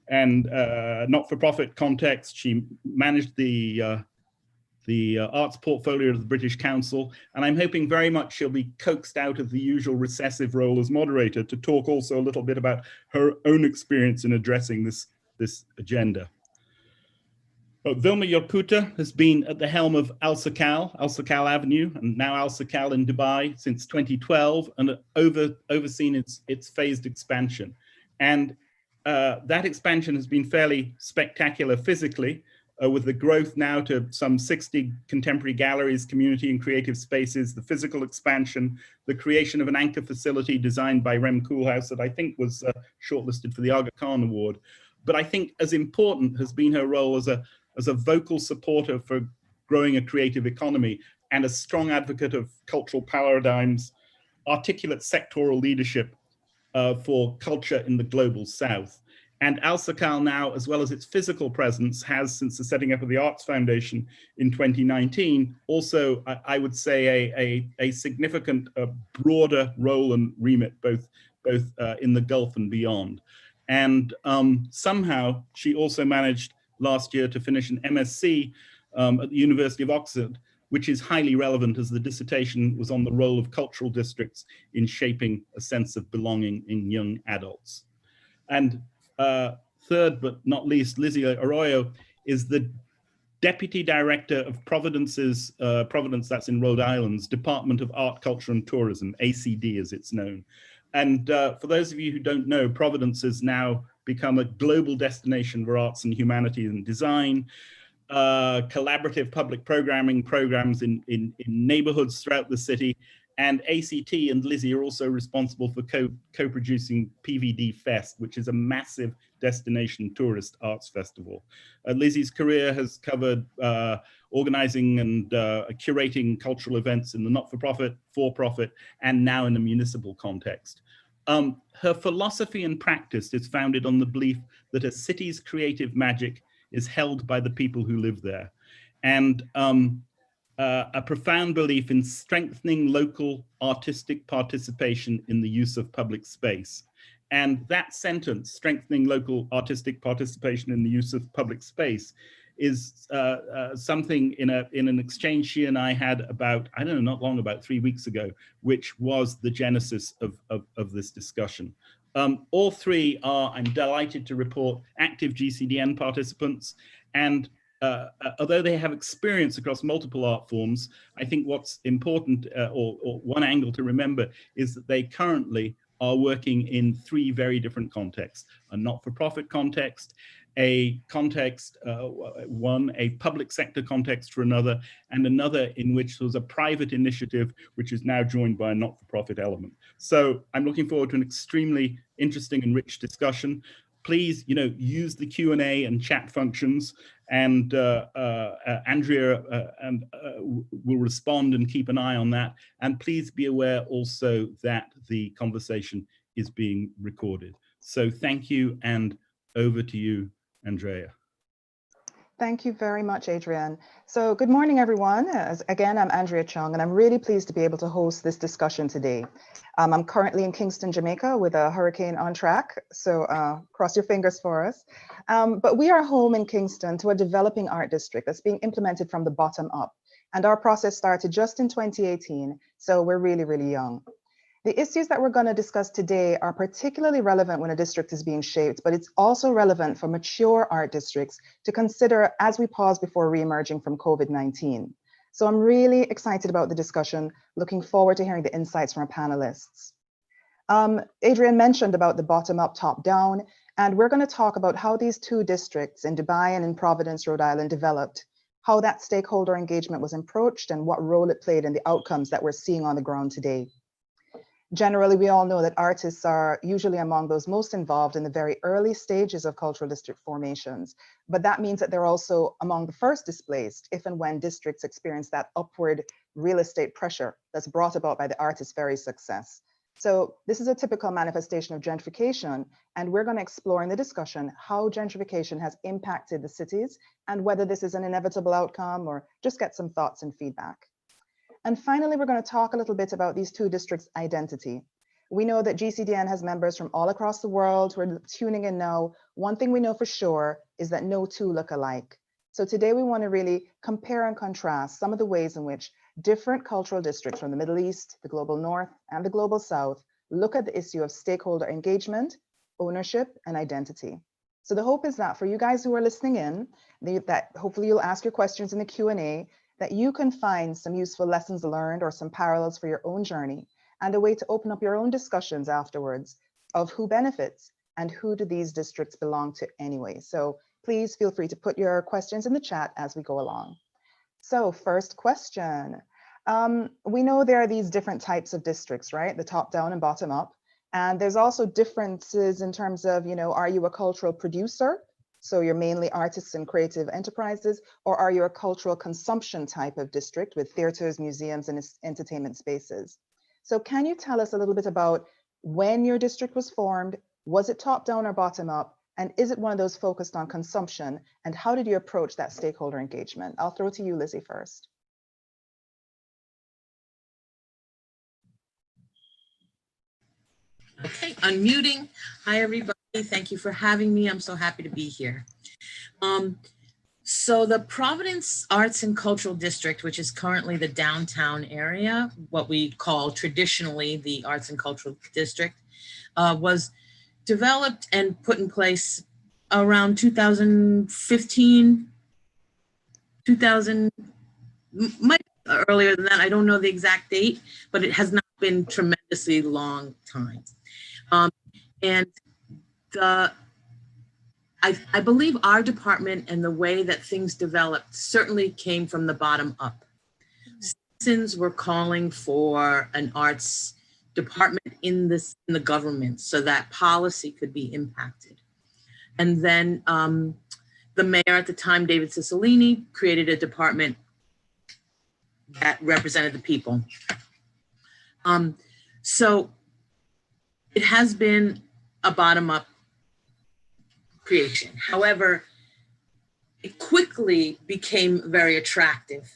and not-for-profit context. She managed the arts portfolio of the British Council, and I'm hoping very much she'll be coaxed out of the usual recessive role as moderator to talk also a little bit about her own experience in addressing this agenda. Vilma Jukurte has been at the helm of Alserkal Avenue, and now Alserkal in Dubai since 2012, and overseen its phased expansion. And that expansion has been fairly spectacular physically, with the growth now to some 60 contemporary galleries, community and creative spaces, the physical expansion, the creation of an anchor facility designed by Rem Koolhaas that I think was shortlisted for the Aga Khan Award. But I think as important has been her role as a vocal supporter for growing a creative economy and a strong advocate of cultural paradigms, articulate sectoral leadership for culture in the global South. And Alserkal now, as well as its physical presence, has, since the setting up of the Arts Foundation in 2019, also, I would say, a significant broader role and remit, both in the Gulf and beyond. And somehow she also managed last year to finish an MSc at the University of Oxford, which is highly relevant as the dissertation was on the role of cultural districts in shaping a sense of belonging in young adults. And third but not least, Lizzie Araujo is the Deputy Director of Providence's, Providence, that's in Rhode Island's Department of Art, Culture and Tourism, ACD as it's known. And for those of you who don't know, Providence has now become a global destination for arts and humanities and design, collaborative public programming programs in neighborhoods throughout the city. And ACT and Lizzie are also responsible for co-producing PVD Fest, which is a massive destination tourist arts festival. Lizzie's career has covered organizing and curating cultural events in the not-for-profit, for-profit, and now in the municipal context. Her philosophy and practice is founded on the belief that a city's creative magic is held by the people who live there. And a profound belief in strengthening local artistic participation in the use of public space. And that sentence, strengthening local artistic participation in the use of public space, is something in an exchange she and I had about, I don't know, not long, about 3 weeks ago, which was the genesis of this discussion. All three are, I'm delighted to report, active GCDN participants, and although they have experience across multiple art forms, I think what's important, or one angle to remember, is that they currently are working in three very different contexts: a not-for-profit context, a context, a public sector context for another, and another in which there was a private initiative, which is now joined by a not-for-profit element. So I'm looking forward to an extremely interesting and rich discussion. Please, use the Q&A and chat functions, and Andrea will respond and keep an eye on that. And please be aware also that the conversation is being recorded. So thank you, and over to you, Andrea. Thank you very much, Adrian. So good morning, everyone. Again, I'm Andrea Chung, and I'm really pleased to be able to host this discussion today. I'm currently in Kingston, Jamaica, with a hurricane on track, so cross your fingers for us. But we are home in Kingston to a developing art district that's being implemented from the bottom up. And our process started just in 2018, so we're really, really young. The issues that we're going to discuss today are particularly relevant when a district is being shaped, but it's also relevant for mature art districts to consider as we pause before re-emerging from COVID-19. So I'm really excited about the discussion, looking forward to hearing the insights from our panelists. Adrian mentioned about the bottom-up, top-down, and we're going to talk about how these two districts in Dubai and in Providence, Rhode Island developed, how that stakeholder engagement was approached, and what role it played in the outcomes that we're seeing on the ground today. Generally, we all know that artists are usually among those most involved in the very early stages of cultural district formations, but that means that they're also among the first displaced if and when districts experience that upward real estate pressure that's brought about by the artist's very success. So this is a typical manifestation of gentrification, and we're going to explore in the discussion how gentrification has impacted the cities and whether this is an inevitable outcome or just get some thoughts and feedback. And finally, we're going to talk a little bit about these two districts' identity. We know that GCDN has members from all across the world who are tuning in now, one thing we know for sure is that no two look alike. So today we want to really compare and contrast some of the ways in which different cultural districts from the Middle East, the Global North, and the Global South look at the issue of stakeholder engagement, ownership, and identity. So the hope is that for you guys who are listening in, that hopefully you'll ask your questions in the Q&A, that you can find some useful lessons learned or some parallels for your own journey, and a way to open up your own discussions afterwards of who benefits and who do these districts belong to anyway. So please feel free to put your questions in the chat as we go along. So first question. We know there are these different types of districts, right? The top down and bottom up. And there's also differences in terms of, are you a cultural producer? So you're mainly artists and creative enterprises, or are you a cultural consumption type of district with theaters, museums, and entertainment spaces? So can you tell us a little bit about when your district was formed? Was it top down or bottom up? And is it one of those focused on consumption? And how did you approach that stakeholder engagement? I'll throw it to you, Lizzie, first. Okay, unmuting. Hi, everybody. Thank you for having me. I'm so happy to be here. So the Providence Arts and Cultural District, which is currently the downtown area, what we call traditionally the Arts and Cultural District, was developed and put in place around 2015, 2000, might be earlier than that. I don't know the exact date, but it has not been tremendously long time. And I believe our department and the way that things developed certainly came from the bottom up. Citizens were calling for an arts department in the government so that policy could be impacted. And then the mayor at the time, David Cicilline, created a department that represented the people. So it has been a bottom-up creation. However, it quickly became very attractive.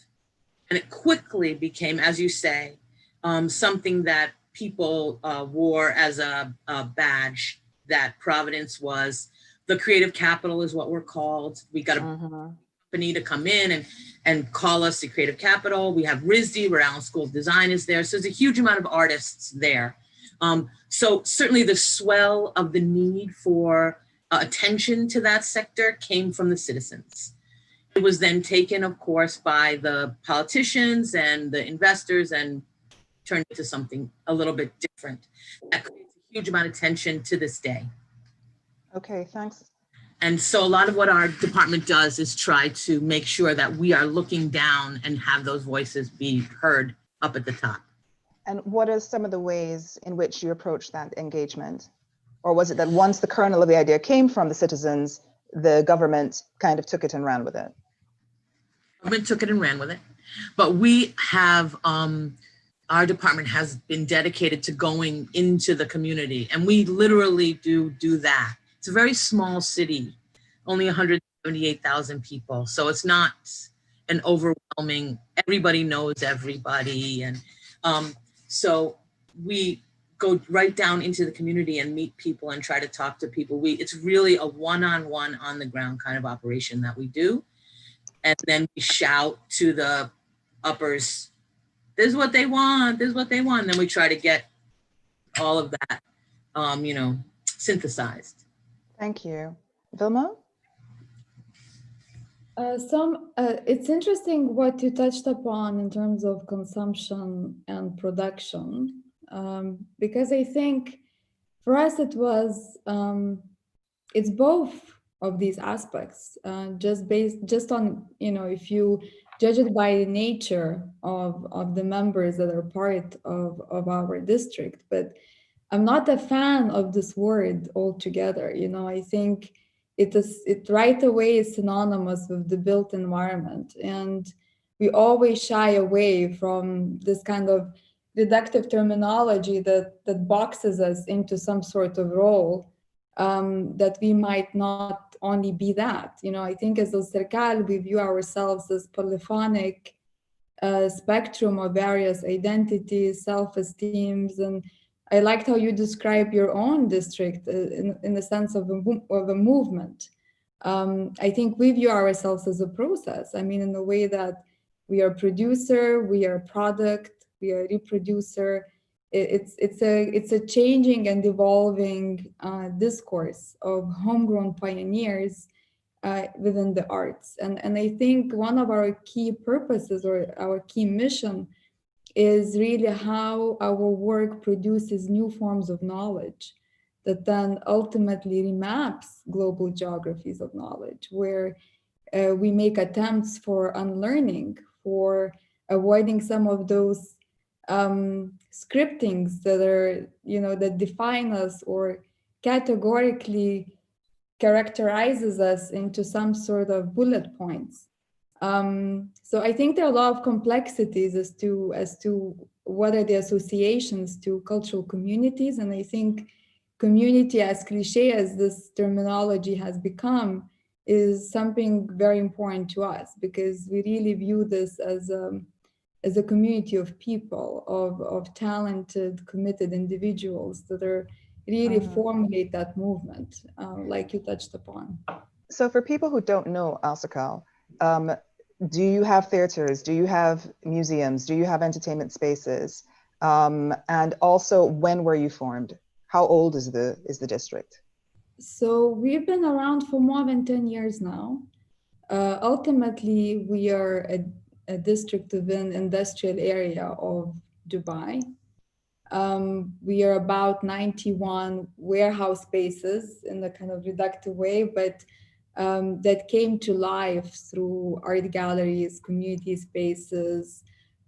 And it quickly became, as you say, something that people wore as a badge, that Providence was the creative capital is what we're called. We got a company to come in and call us the creative capital. We have RISD, where Allen School of Design is there. So there's a huge amount of artists there. So certainly the swell of the need for attention to that sector came from the citizens. It was then taken, of course, by the politicians and the investors and turned into something a little bit different. That creates a huge amount of tension to this day. Okay, thanks. And so a lot of what our department does is try to make sure that we are looking down and have those voices be heard up at the top. And what are some of the ways in which you approach that engagement? Or was it that once the kernel of the idea came from the citizens, the government kind of took it and ran with it? Government took it and ran with it. But we have, our department has been dedicated to going into the community, and we literally do that. It's a very small city, only 178,000 people. So it's not an overwhelming, everybody knows everybody. And so we go right down into the community and meet people and try to talk to people. It's really a one-on-one on the ground kind of operation that we do. And then we shout to the uppers, this is what they want, this is what they want. And then we try to get all of that, synthesized. Thank you. Vilma? It's interesting what you touched upon in terms of consumption and production, because I think for us it was, it's both of these aspects, just on, if you judge it by the nature of the members that are part of our district. But I'm not a fan of this word altogether. I think it right away is synonymous with the built environment. And we always shy away from this kind of reductive terminology that boxes us into some sort of role, that we might not only be that. I think as Alserkal, we view ourselves as polyphonic spectrum of various identities, self-esteems, and I liked how you describe your own district in the sense of a movement. I think we view ourselves as a process. I mean, in the way that we are producer, we are product, we are reproducer. It's a changing and evolving discourse of homegrown pioneers within the arts. And I think one of our key purposes or our key mission is really how our work produces new forms of knowledge that then ultimately remaps global geographies of knowledge, where we make attempts for unlearning, for avoiding some of those scriptings that are, that define us or categorically characterizes us into some sort of bullet points. So I think there are a lot of complexities as to what are the associations to cultural communities. And I think community, as cliche as this terminology has become, is something very important to us, because we really view this as a community of people, of talented, committed individuals that are really formulate that movement, like you touched upon. So for people who don't know Alserkal, do you have theaters? Do you have museums? Do you have entertainment spaces? And also, when were you formed? How old is the district? So we've been around for more than 10 years now. Ultimately, we are a district within industrial area of Dubai. We are about 91 warehouse spaces in a kind of reductive way, but that came to life through art galleries, community spaces,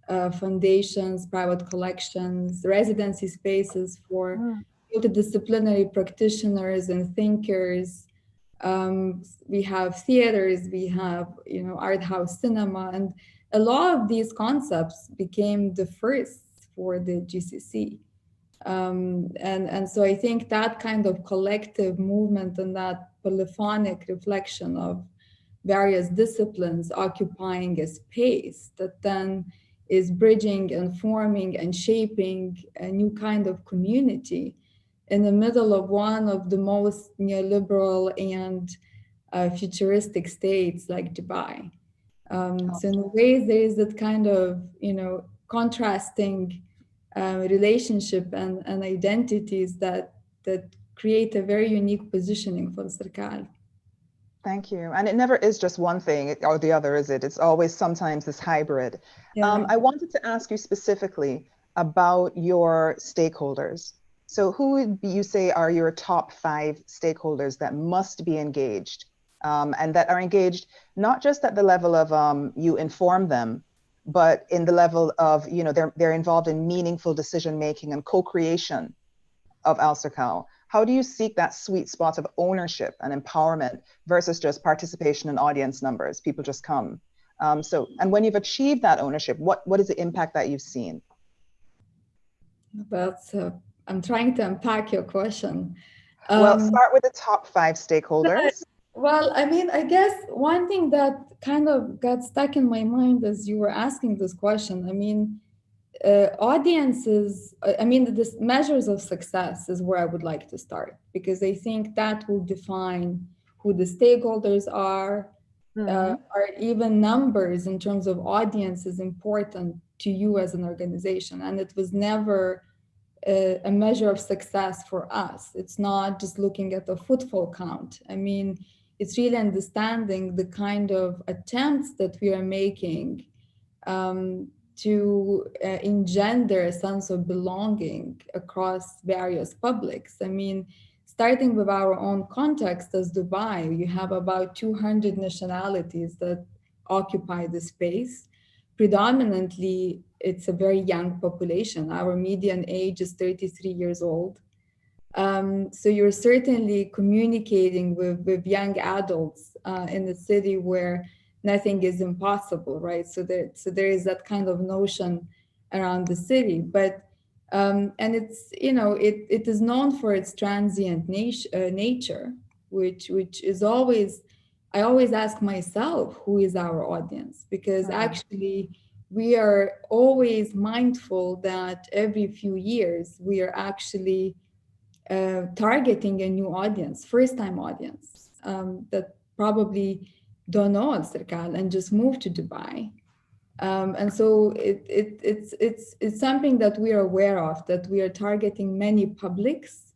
foundations, private collections, residency spaces for multidisciplinary practitioners and thinkers. We have theaters, we have art house cinema, and a lot of these concepts became the first for the GCC. And so I think that kind of collective movement and that polyphonic reflection of various disciplines occupying a space that then is bridging and forming and shaping a new kind of community in the middle of one of the most neoliberal and futuristic states like Dubai. So in a way, there is that kind of, contrasting relationship and identities that create a very unique positioning for Alserkal. Thank you. And it never is just one thing or the other, is it? It's always sometimes this hybrid. Yeah. I wanted to ask you specifically about your stakeholders. So who would you say are your top 5 stakeholders that must be engaged, and that are engaged not just at the level of you inform them, but in the level of, they're involved in meaningful decision-making and co-creation of Alserkal? How do you seek that sweet spot of ownership and empowerment versus just participation and audience numbers? People just come. And when you've achieved that ownership, what is the impact that you've seen? I'm trying to unpack your question. Well, start with the top 5 stakeholders. Well, I mean, I guess one thing that kind of got stuck in my mind as you were asking this question, I mean, audiences, the measures of success is where I would like to start, because I think that will define who the stakeholders are, or even numbers in terms of audience is important to you as an organization. And it was never a measure of success for us. It's not just looking at the footfall count. I mean, it's really understanding the kind of attempts that we are making to engender a sense of belonging across various publics. I mean, starting with our own context as Dubai, you have about 200 nationalities that occupy the space. Predominantly, it's a very young population. Our median age is 33 years old. So you're certainly communicating with young adults in a city where nothing is impossible, right? So there is that kind of notion around the city, but and it's, it is known for its transient nature, which is always, I always ask myself, who is our audience? Because actually we are always mindful that every few years we are actually targeting a new audience, first-time audience that probably don't know Alserkal and just moved to Dubai. And so it's something that we are aware of, that we are targeting many publics.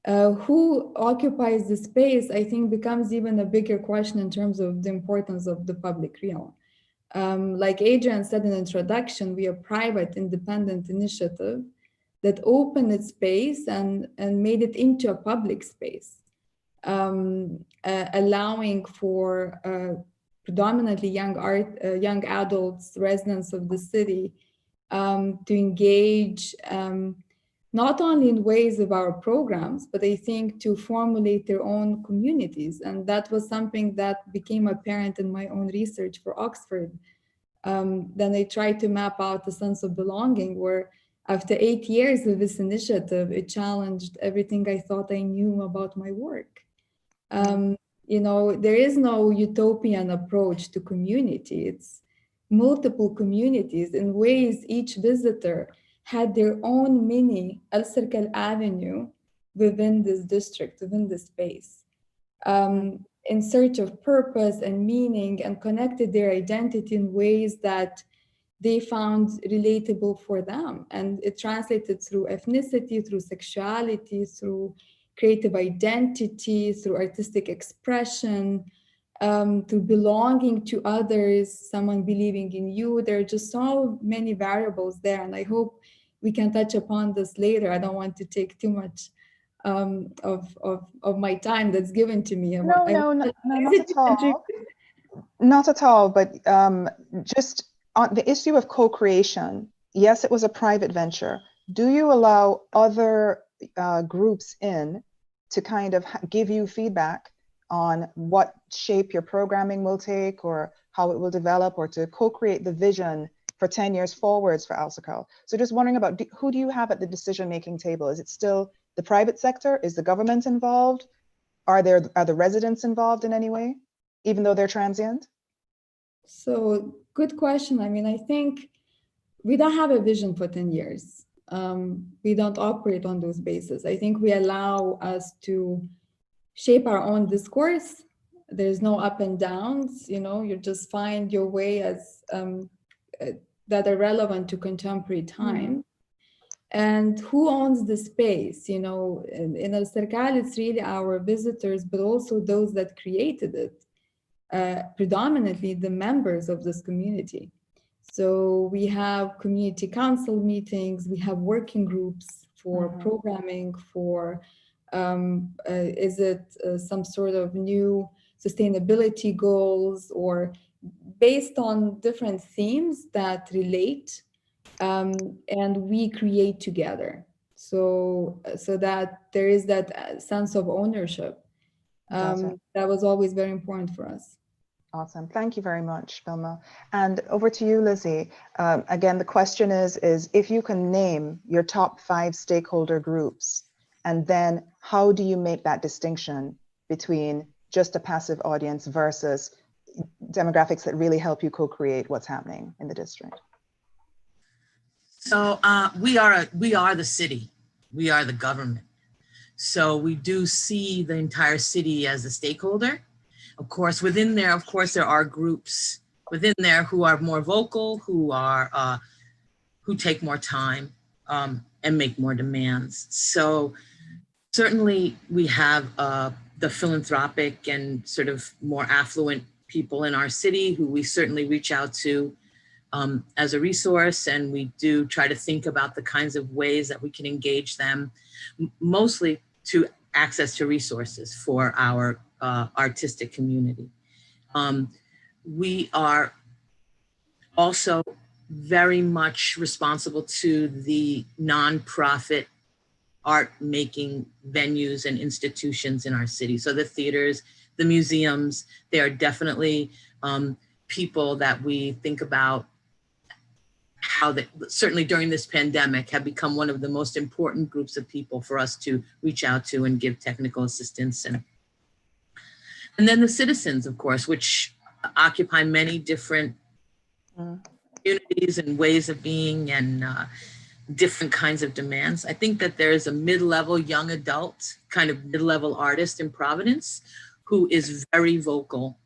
Who occupies the space, I think, becomes even a bigger question in terms of the importance of the public realm. Like Adrian said in the introduction, we are a private, independent initiative that opened its space and made it into a public space, allowing for predominantly young adults, residents of the city, to engage not only in ways of our programs, but I think to formulate their own communities. And that was something that became apparent in my own research for Oxford. Then I tried to map out the sense of belonging, where after 8 years of this initiative, it challenged everything I thought I knew about my work. You know, there is no utopian approach to community. It's multiple communities in ways each visitor had their own mini Alserkal Avenue within this district, within this space, in search of purpose and meaning, and connected their identity in ways that they found relatable for them. And it translated through ethnicity, through sexuality, through creative identity, through artistic expression, through belonging to others, someone believing in you. There are just so many variables there, and I hope we can touch upon this later. I don't want to take too much of my time that's given to me. No, not at all. Not at all, but just on the issue of co-creation, yes, it was a private venture. Do you allow other groups in to kind of give you feedback on what shape your programming will take, or how it will develop, or to co-create the vision for 10 years forwards for Alserkal? So just wondering about who do you have at the decision-making table? Is it still the private sector? Is the government involved? Are the residents involved in any way, even though they're transient? So good question. I mean, I think we don't have a vision for 10 years. We don't operate on those bases. I think we allow us to shape our own discourse. There's no up and downs, you know, you just find your way as that are relevant to contemporary time. And who owns the space? You know, in Alserkal, it's really our visitors, but also those that created it, predominantly the members of this community. So we have community council meetings, we have working groups for programming, for is it some sort of new sustainability goals, or based on different themes that relate, and we create together. So that there is that sense of ownership. That was always very important for us. Awesome. Thank you very much, Vilma. And over to you, Lizzie. Again, the question is if you can name your top 5 stakeholder groups, and then how do you make that distinction between just a passive audience versus demographics that really help you co-create what's happening in the district? So we are the city. We are the government. So we do see the entire city as a stakeholder. Of course, within there, there are groups within there who are more vocal, who take more time and make more demands. So certainly we have the philanthropic and sort of more affluent people in our city who we certainly reach out to as a resource, and we do try to think about the kinds of ways that we can engage them, mostly to access to resources for our artistic community. We are also very much responsible to the nonprofit art making venues and institutions in our city. So the theaters, the museums, they are definitely people that we think about how they, certainly during this pandemic, have become one of the most important groups of people for us to reach out to and give technical assistance. And then the citizens, of course, which occupy many different communities and ways of being and different kinds of demands. I think that there is a mid-level young adult, kind of mid-level artist in Providence who is very vocal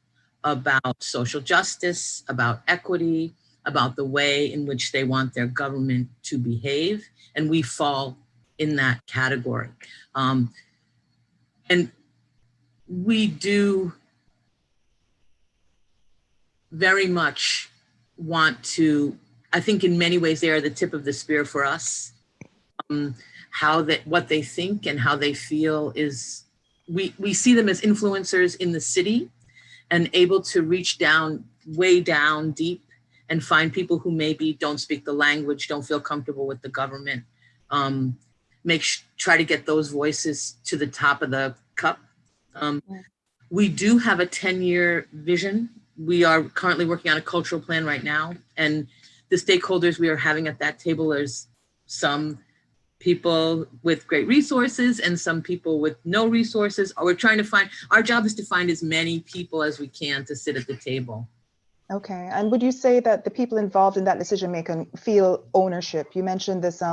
about social justice, about equity, about the way in which they want their government to behave. And we fall in that category. And we do very much want to, I think in many ways they are the tip of the spear for us. What they think and how they feel is, we see them as influencers in the city and able to reach down, way down deep and find people who maybe don't speak the language, don't feel comfortable with the government. Try to get those voices to the top of the cup. We do have a 10-year vision. We are currently working on a cultural plan right now. And the stakeholders we are having at that table, there's some people with great resources and some people with no resources. We're trying to find, our job is to find as many people as we can to sit at the table. Okay, and would you say that the people involved in that decision making feel ownership? You mentioned this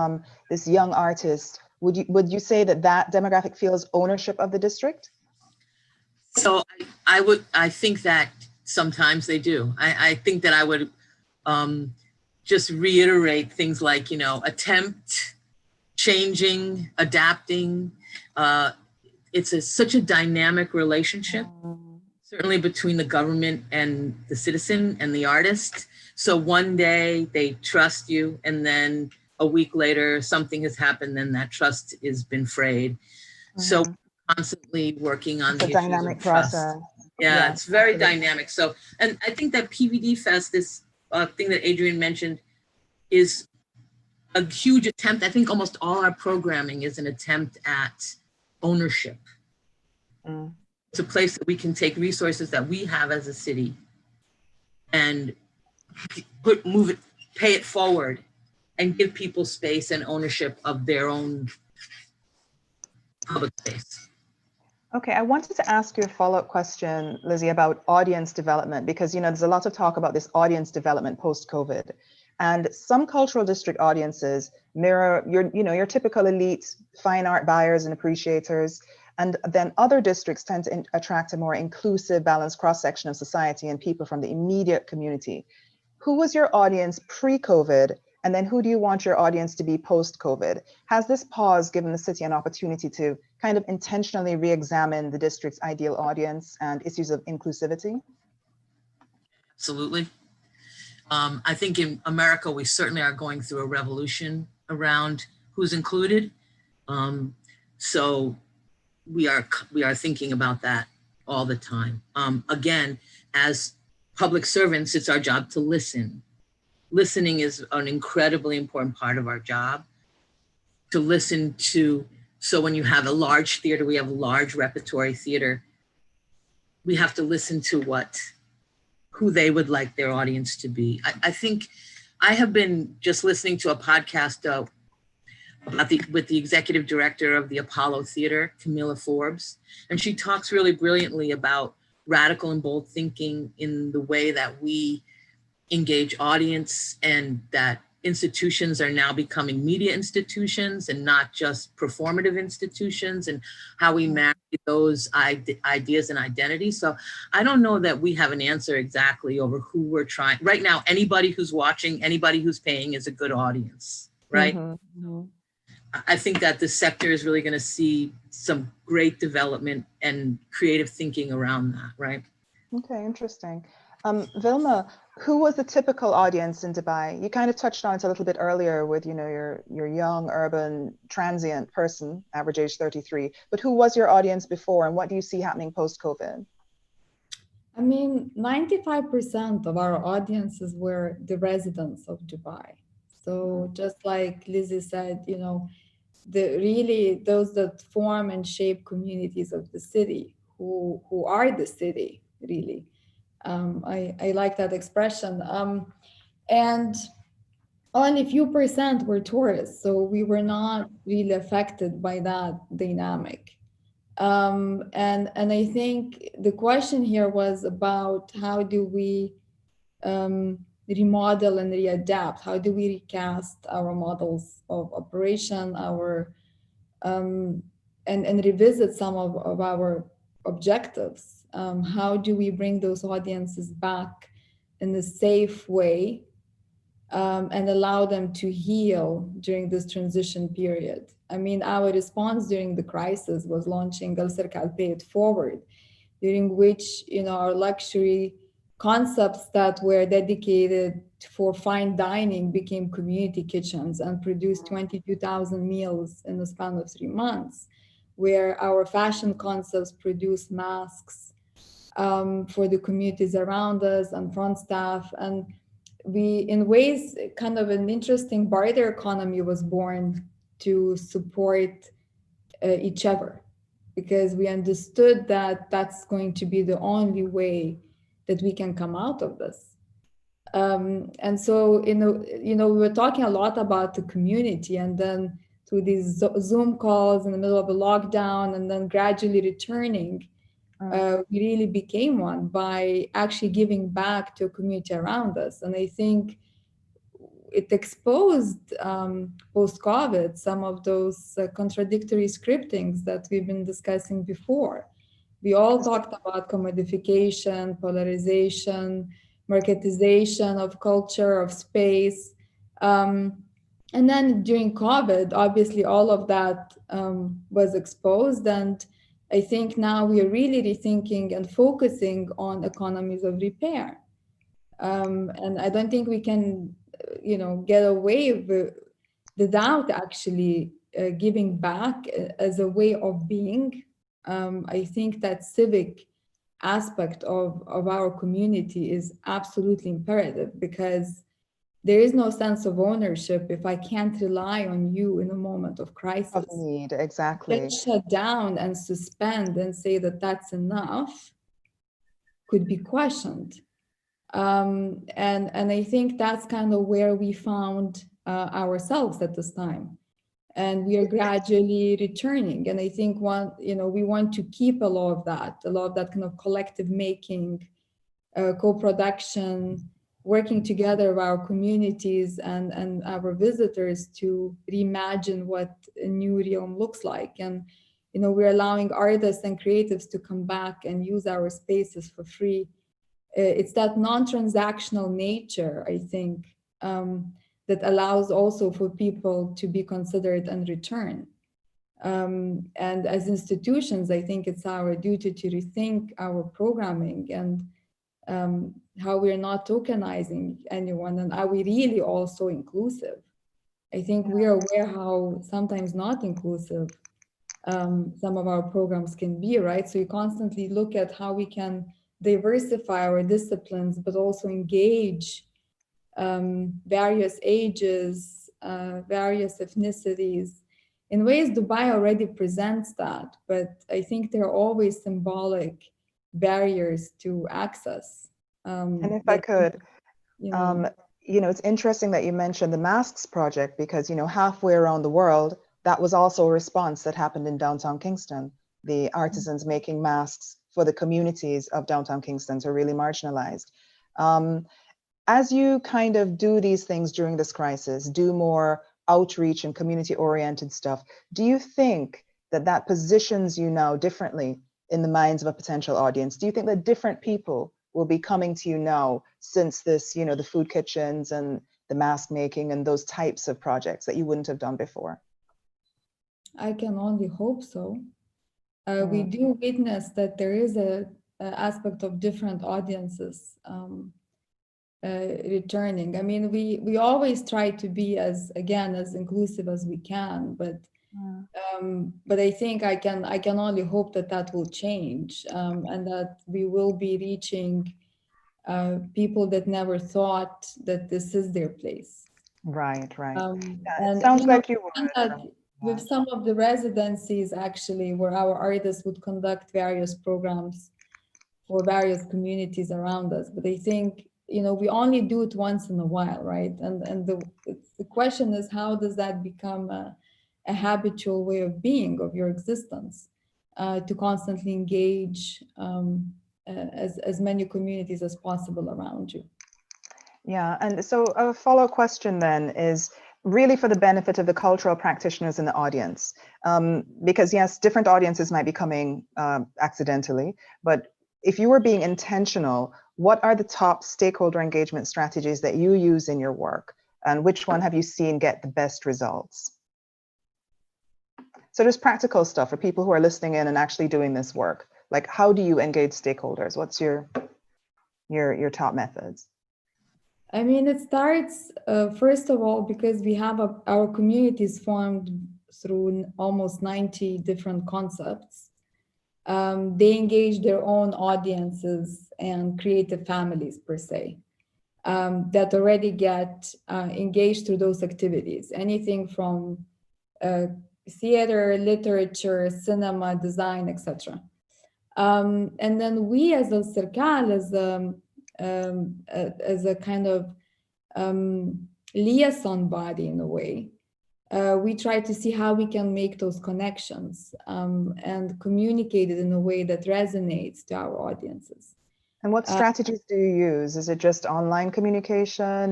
this young artist. Would you say that that demographic feels ownership of the district? So I think that sometimes they do. I think that I would just reiterate things like, attempt, changing, adapting. It's such a dynamic relationship. Certainly between the government and the citizen and the artist. So one day they trust you and then a week later something has happened and that trust has been frayed. So constantly working on the dynamic process. Yeah, it's very dynamic. So, and I think that PVD Fest, this thing that Adrian mentioned, is a huge attempt. I think almost all our programming is an attempt at ownership. It's a place that we can take resources that we have as a city and move it, pay it forward and give people space and ownership of their own public space. Okay, I wanted to ask you a follow-up question, Lizzie, about audience development, because there's a lot of talk about this audience development post-COVID. And some cultural district audiences mirror your typical elite fine art buyers and appreciators. And then other districts tend to attract a more inclusive, balanced cross-section of society and people from the immediate community. Who was your audience pre-COVID? And then who do you want your audience to be post-COVID? Has this pause given the city an opportunity to kind of intentionally re-examine the district's ideal audience and issues of inclusivity? Absolutely. I think in America, we certainly are going through a revolution around who's included. So we are thinking about that all the time. Again, as public servants, it's our job to listen. Listening is an incredibly important part of our job. To listen to, so when you have a large theater, we have a large repertory theater, we have to listen to who they would like their audience to be. I think I have been just listening to a podcast with the executive director of the Apollo Theater, Camilla Forbes, and she talks really brilliantly about radical and bold thinking in the way that we engage audience and that institutions are now becoming media institutions and not just performative institutions, and how we marry those ideas and identities. So I don't know that we have an answer exactly over who we're trying. Right now, anybody who's watching, anybody who's paying is a good audience, right? I think that the sector is really going to see some great development and creative thinking around that, right? Okay, interesting. Vilma, who was the typical audience in Dubai? You kind of touched on it a little bit earlier with, your young urban transient person, average age 33, but who was your audience before and what do you see happening post-COVID? I mean, 95% of our audiences were the residents of Dubai. So just like Lizzie said, those that form and shape communities of the city, who are the city, really. I like that expression. And only a few percent were tourists, so we were not really affected by that dynamic. And I think the question here was about how do we remodel and readapt? How do we recast our models of operation, and revisit some of our objectives? How do we bring those audiences back in a safe way, and allow them to heal during this transition period? I mean, our response during the crisis was launching Alserkal Pay It Forward, during which, our luxury concepts that were dedicated for fine dining became community kitchens and produced 22,000 meals in the span of 3 months, where our fashion concepts produced masks for the communities around us and front staff. And we, in ways, kind of an interesting barter economy was born to support each other, because we understood that that's going to be the only way that we can come out of this. And so, we were talking a lot about the community, and then through these Zoom calls in the middle of a lockdown, and then gradually returning, we really became one by actually giving back to a community around us. And I think it exposed, post-COVID, some of those contradictory scriptings that we've been discussing before. We all talked about commodification, polarization, marketization of culture, of space. And then during COVID, obviously all of that was exposed. And I think now we are really rethinking and focusing on economies of repair. And I don't think we can, get away without actually giving back as a way of being. I think that civic aspect of our community is absolutely imperative, because there is no sense of ownership if I can't rely on you in a moment of crisis. Of need, exactly. Just shut down and suspend and say that that's enough could be questioned. And I think that's kind of where we found ourselves at this time. And we are gradually returning. And I think we want to keep a lot of that kind of collective making, co-production, working together with our communities and our visitors to reimagine what a new realm looks like. And, we're allowing artists and creatives to come back and use our spaces for free. It's that non-transactional nature, I think, that allows also for people to be considered and return. And as institutions, I think it's our duty to rethink our programming and how we are not tokenizing anyone, and are we really also inclusive? I think we are aware how sometimes not inclusive some of our programs can be, right? So we constantly look at how we can diversify our disciplines, but also engage various ages, various ethnicities. In ways, Dubai already presents that, but I think there are always symbolic barriers to access. And if I could, it's interesting that you mentioned the Masks Project, because, halfway around the world, that was also a response that happened in downtown Kingston. The artisans making masks for the communities of downtown Kingston who are really marginalized. As you kind of do these things during this crisis, do more outreach and community-oriented stuff, do you think that positions you now differently in the minds of a potential audience? Do you think that different people will be coming to you now since this, the food kitchens and the mask making and those types of projects that you wouldn't have done before? I can only hope so. We do witness that there is a aspect of different audiences returning. I mean, we always try to be as inclusive as we can, but I think I can only hope that will change, and that we will be reaching people that never thought that this is their place. Right. And sounds like you would. With some of the residencies, actually, where our artists would conduct various programs for various communities around us. But I think, we only do it once in a while, right? And the question is, how does that become a habitual way of being, of your existence, to constantly engage as many communities as possible around you? Yeah, and so a follow-up question then is really for the benefit of the cultural practitioners in the audience. Because yes, different audiences might be coming accidentally, but if you were being intentional, what are the top stakeholder engagement strategies that you use in your work? And which one have you seen get the best results? So just practical stuff for people who are listening in and actually doing this work. Like, how do you engage stakeholders? What's your top methods? I mean, it starts, first of all, because we have our communities formed through almost 90 different concepts. They engage their own audiences and creative families, per se, that already get engaged through those activities. Anything from theater, literature, cinema, design, etc. And then we as Alserkal, as a kind of liaison body in a way, we try to see how we can make those connections and communicate it in a way that resonates to our audiences. And what strategies do you use? Is it just online communication?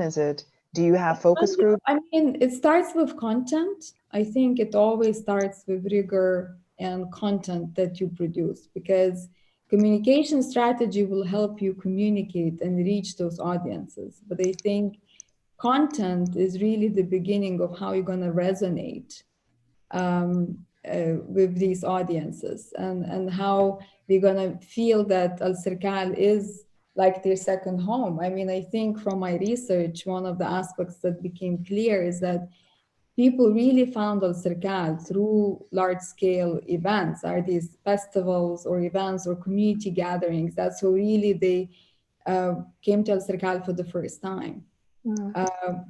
Do you have focus groups? I mean, it starts with content. I think it always starts with rigor and content that you produce, because communication strategy will help you communicate and reach those audiences. But I think content is really the beginning of how you're going to resonate with these audiences, and how they're going to feel that Alserkal is like their second home. I mean, I think from my research, one of the aspects that became clear is that people really found Alserkal through large-scale events, are these festivals or events or community gatherings. That's how really they came to Alserkal for the first time.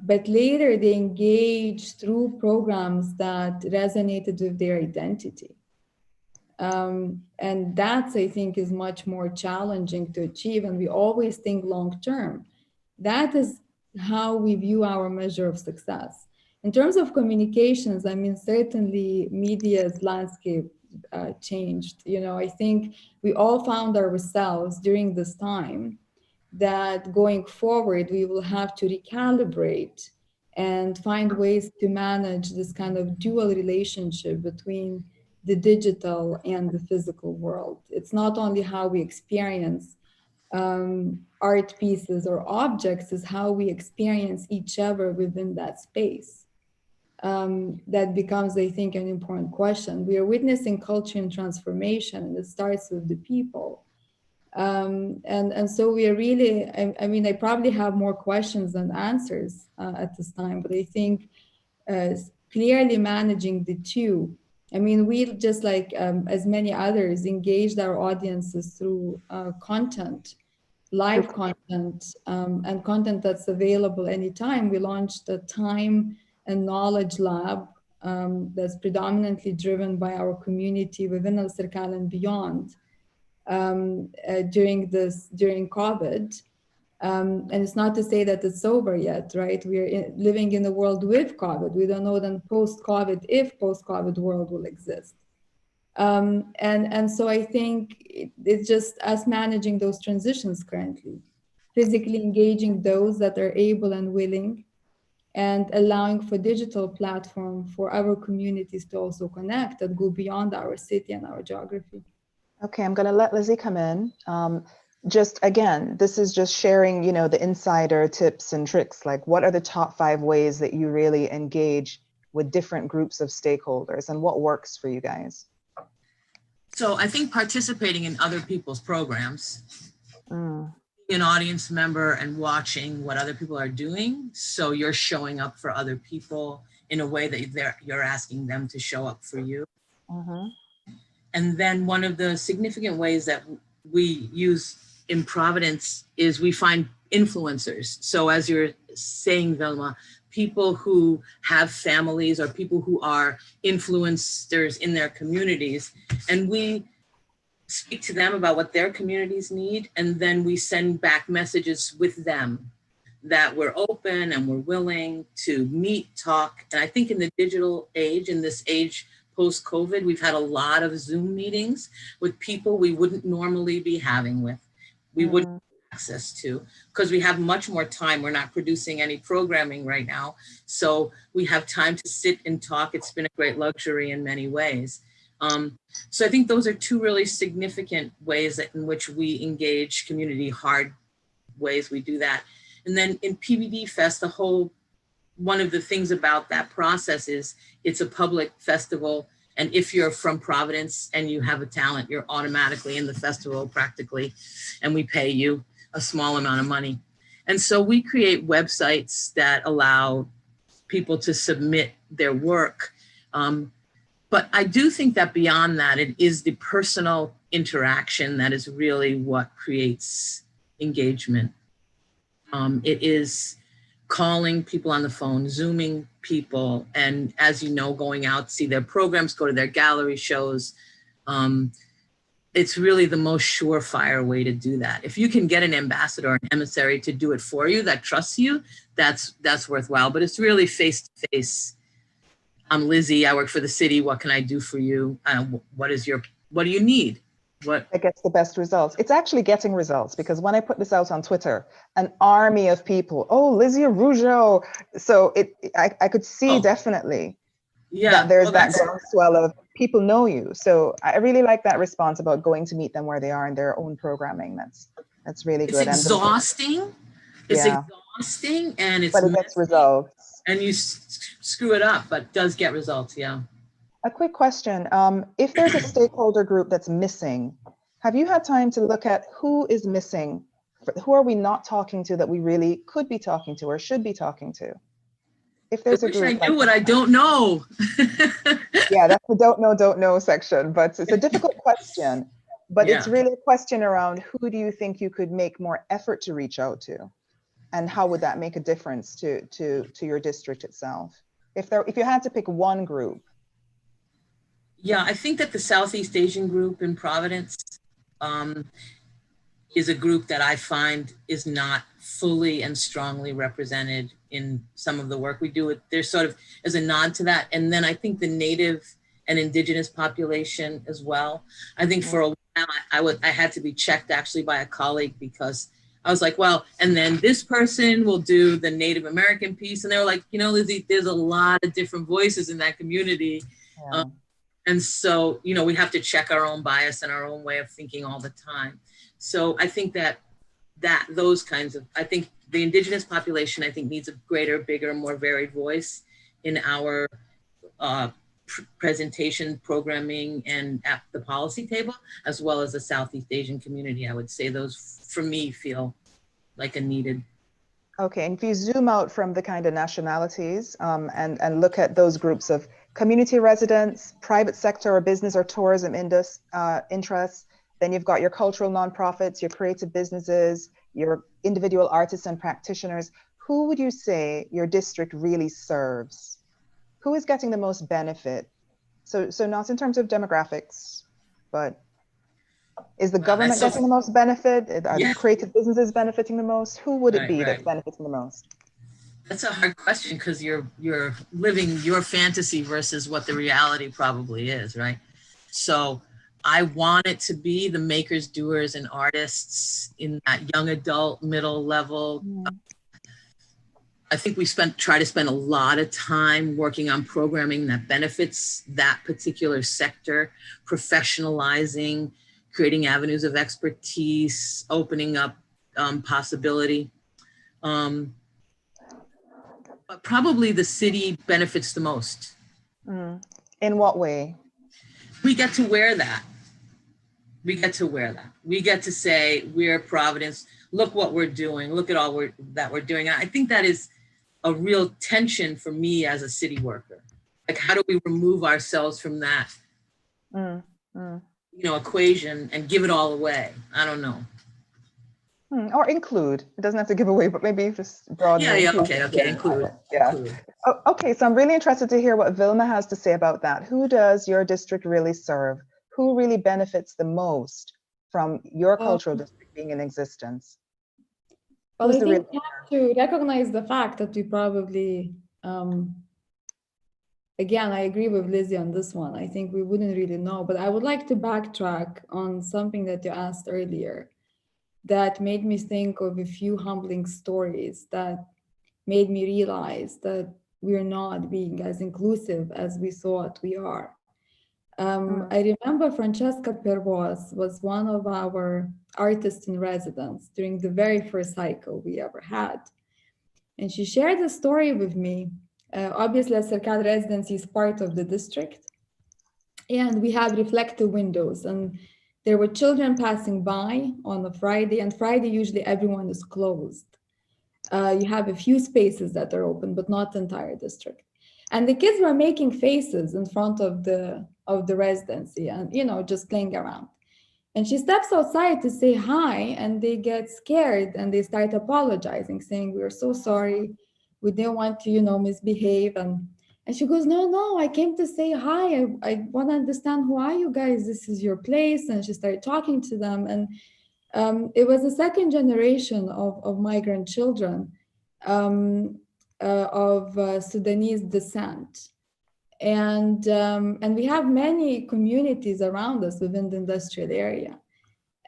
But later they engaged through programs that resonated with their identity. And that's, I think, is much more challenging to achieve. And we always think long-term. That is how we view our measure of success. In terms of communications, I mean, certainly media's landscape changed. You know, I think we all found ourselves during this time that going forward, we will have to recalibrate and find ways to manage this kind of dual relationship between the digital and the physical world. It's not only how we experience art pieces or objects, it's how we experience each other within that space. That becomes, I think, an important question. We are witnessing culture and transformation, and it starts with the people. And so we are really, I mean, I probably have more questions than answers at this time, but I think clearly managing the two. I mean, we just like, as many others, engaged our audiences through content, live content, and content that's available anytime. We launched a time and knowledge lab that's predominantly driven by our community within Alserkal and beyond. During COVID, and it's not to say that it's over yet, right? We're living in a world with COVID. We don't know then post-COVID if post-COVID world will exist, and so I think it's just us managing those transitions currently, physically engaging those that are able and willing, and allowing for digital platform for our communities to also connect and go beyond our city and our geography. Okay, I'm going to let Lizzie come in. Just again, this is just sharing, you know, the insider tips and tricks. Like, what are the top 5 ways that you really engage with different groups of stakeholders, and what works for you guys? So I think participating in other people's programs, being an audience member and watching what other people are doing. So you're showing up for other people in a way that you're asking them to show up for you. And then one of the significant ways that we use in Providence is we find influencers. So as you're saying, Vilma, people who have families or people who are influencers in their communities, and we speak to them about what their communities need, and then we send back messages with them that we're open and we're willing to meet, talk. And I think in the digital age, in this age post-COVID, we've had a lot of Zoom meetings with people we wouldn't normally be having with. We wouldn't access to, because we have much more time. We're not producing any programming right now. So we have time to sit and talk. It's been a great luxury in many ways. So I think those are two really significant ways in which we engage community, hard ways we do that. And then in PBD Fest, one of the things about that process is it's a public festival. And if you're from Providence and you have a talent, you're automatically in the festival practically, and we pay you a small amount of money. And so we create websites that allow people to submit their work. But I do think that beyond that, it is the personal interaction that is really what creates engagement. It is calling people on the phone, Zooming people, and as you know, going out, see their programs, go to their gallery shows. It's really the most surefire way to do that. If you can get an ambassador or an emissary to do it for you that trusts you, that's worthwhile. But it's really face-to-face. I'm Lizzie, I work for the city. What can I do for you? What do you need? That gets the best results. It's actually getting results, because when I put this out on Twitter, an army of people, oh, Lizzie Araujo. So I could see definitely that there's that groundswell of people know you. So I really like that response about going to meet them where they are in their own programming. That's really good. It's exhausting. It's exhausting, and but it gets results. And you screw it up, but it does get results, yeah. A quick question. If there's a stakeholder group that's missing, have you had time to look at who is missing? Who are we not talking to that we really could be talking to or should be talking to? If there's I wish I knew what I don't know. Yeah, that's the don't know section, but it's a difficult question. But it's really a question around who do you think you could make more effort to reach out to? And how would that make a difference to your district itself? If you had to pick one group. Yeah, I think that the Southeast Asian group in Providence is a group that I find is not fully and strongly represented in some of the work we do. There's sort of as a nod to that. And then I think the Native and Indigenous population as well. I think for a while I had to be checked actually by a colleague, because I was like, well, and then this person will do the Native American piece. And they were like, Lizzie, there's a lot of different voices in that community. Yeah. And so, we have to check our own bias and our own way of thinking all the time. So I think that those kinds of, I think the Indigenous population, I think needs a greater, bigger, more varied voice in our presentation, programming, and at the policy table, as well as the Southeast Asian community. I would say those, for me, feel like a needed. Okay, and if you zoom out from the kind of nationalities and look at those groups of community residents, private sector or business or tourism interests, then you've got your cultural nonprofits, your creative businesses, your individual artists and practitioners. Who would you say your district really serves? Who is getting the most benefit? So not in terms of demographics, but is the government getting the most benefit? Are the creative businesses benefiting the most? Who would it be that's benefiting the most? That's a hard question, because you're living your fantasy versus what the reality probably is, right? So I want it to be the makers, doers, and artists in that young adult, middle level. I think we try to spend a lot of time working on programming that benefits that particular sector, professionalizing, creating avenues of expertise, opening up possibility. But probably the city benefits the most. In what way? We get to wear that. We get to say, we're Providence, look what we're doing, look at all that we're doing. And I think that is a real tension for me as a city worker. Like, how do we remove ourselves from that equation and give it all away? I don't know. Or include. It doesn't have to give away, but maybe just broaden. Include. Okay, so I'm really interested to hear what Vilma has to say about that. Who does your district really serve? Who really benefits the most from your cultural district being in existence? Well, I think we have to recognize the fact that we probably, again, I agree with Lizzie on this one. I think we wouldn't really know, but I would like to backtrack on something that you asked earlier. that made me think of a few humbling stories that made me realize that we're not being as inclusive as we thought we are. I remember Francesca Pervos was one of our artists in residence during the very first cycle we ever had. And she shared a story with me. Obviously, Alserkal residency is part of the district. And we have reflective windows. And there were children passing by on a Friday. And Friday, usually everyone is closed. You have a few spaces that are open, but not the entire district. And the kids were making faces in front of the residency and, you know, just playing around. And she steps outside to say hi, and they get scared and they start apologizing, saying, "We're so sorry. We didn't want to, you know, misbehave." And she goes, no, I came to say hi. I want to understand, who are you guys? This is your place. And she started talking to them. And it was the second generation of migrant children of Sudanese descent. And we have many communities around us within the industrial area.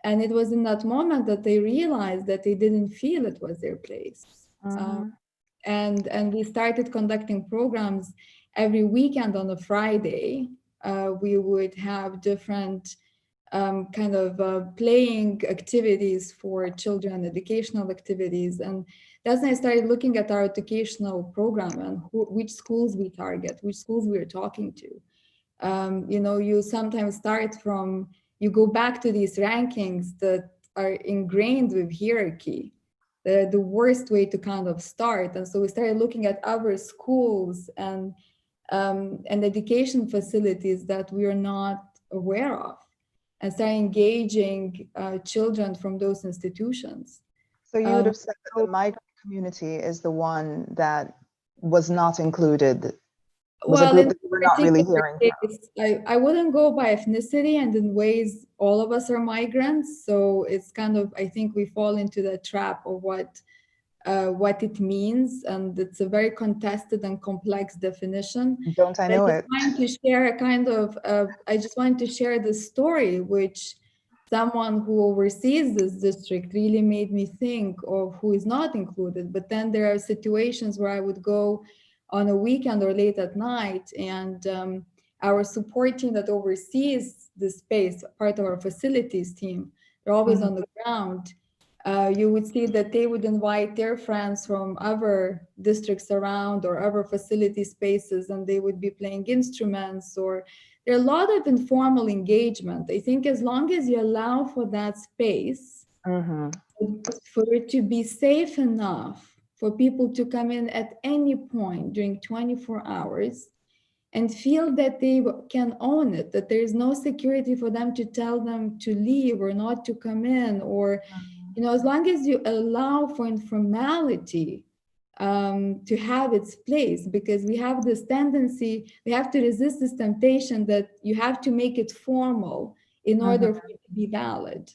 And it was in that moment that they realized that they didn't feel it was their place. And we started conducting programs every weekend on a Friday. We would have different kind of playing activities for children, educational activities. And that's when I started looking at our educational program and which schools we target, which schools we're talking to. You know, you sometimes start from, you go back to these rankings that are ingrained with hierarchy. They're the worst way to kind of start. And so we started looking at other schools and education facilities that we are not aware of, and start engaging children from those institutions. So you would have said that the migrant community is the one that was not included. Was a group that we're not really hearing from. I wouldn't go by ethnicity, and in ways all of us are migrants. So it's kind of, I think we fall into the trap of what it means, and it's a very contested and complex definition. Don't I know it? I just wanted to share the story, which someone who oversees this district really made me think of who is not included. But then there are situations where I would go on a weekend or late at night, and our support team that oversees the space, part of our facilities team, they're always on the ground. You would see that they would invite their friends from other districts around or other facility spaces, and they would be playing instruments, or there are a lot of informal engagement. I think as long as you allow for that space, for it to be safe enough for people to come in at any point during 24 hours and feel that they can own it, that there is no security for them to tell them to leave or not to come in, or, you know, as long as you allow for informality to have its place, because we have this tendency, we have to resist this temptation that you have to make it formal in order for it to be valid.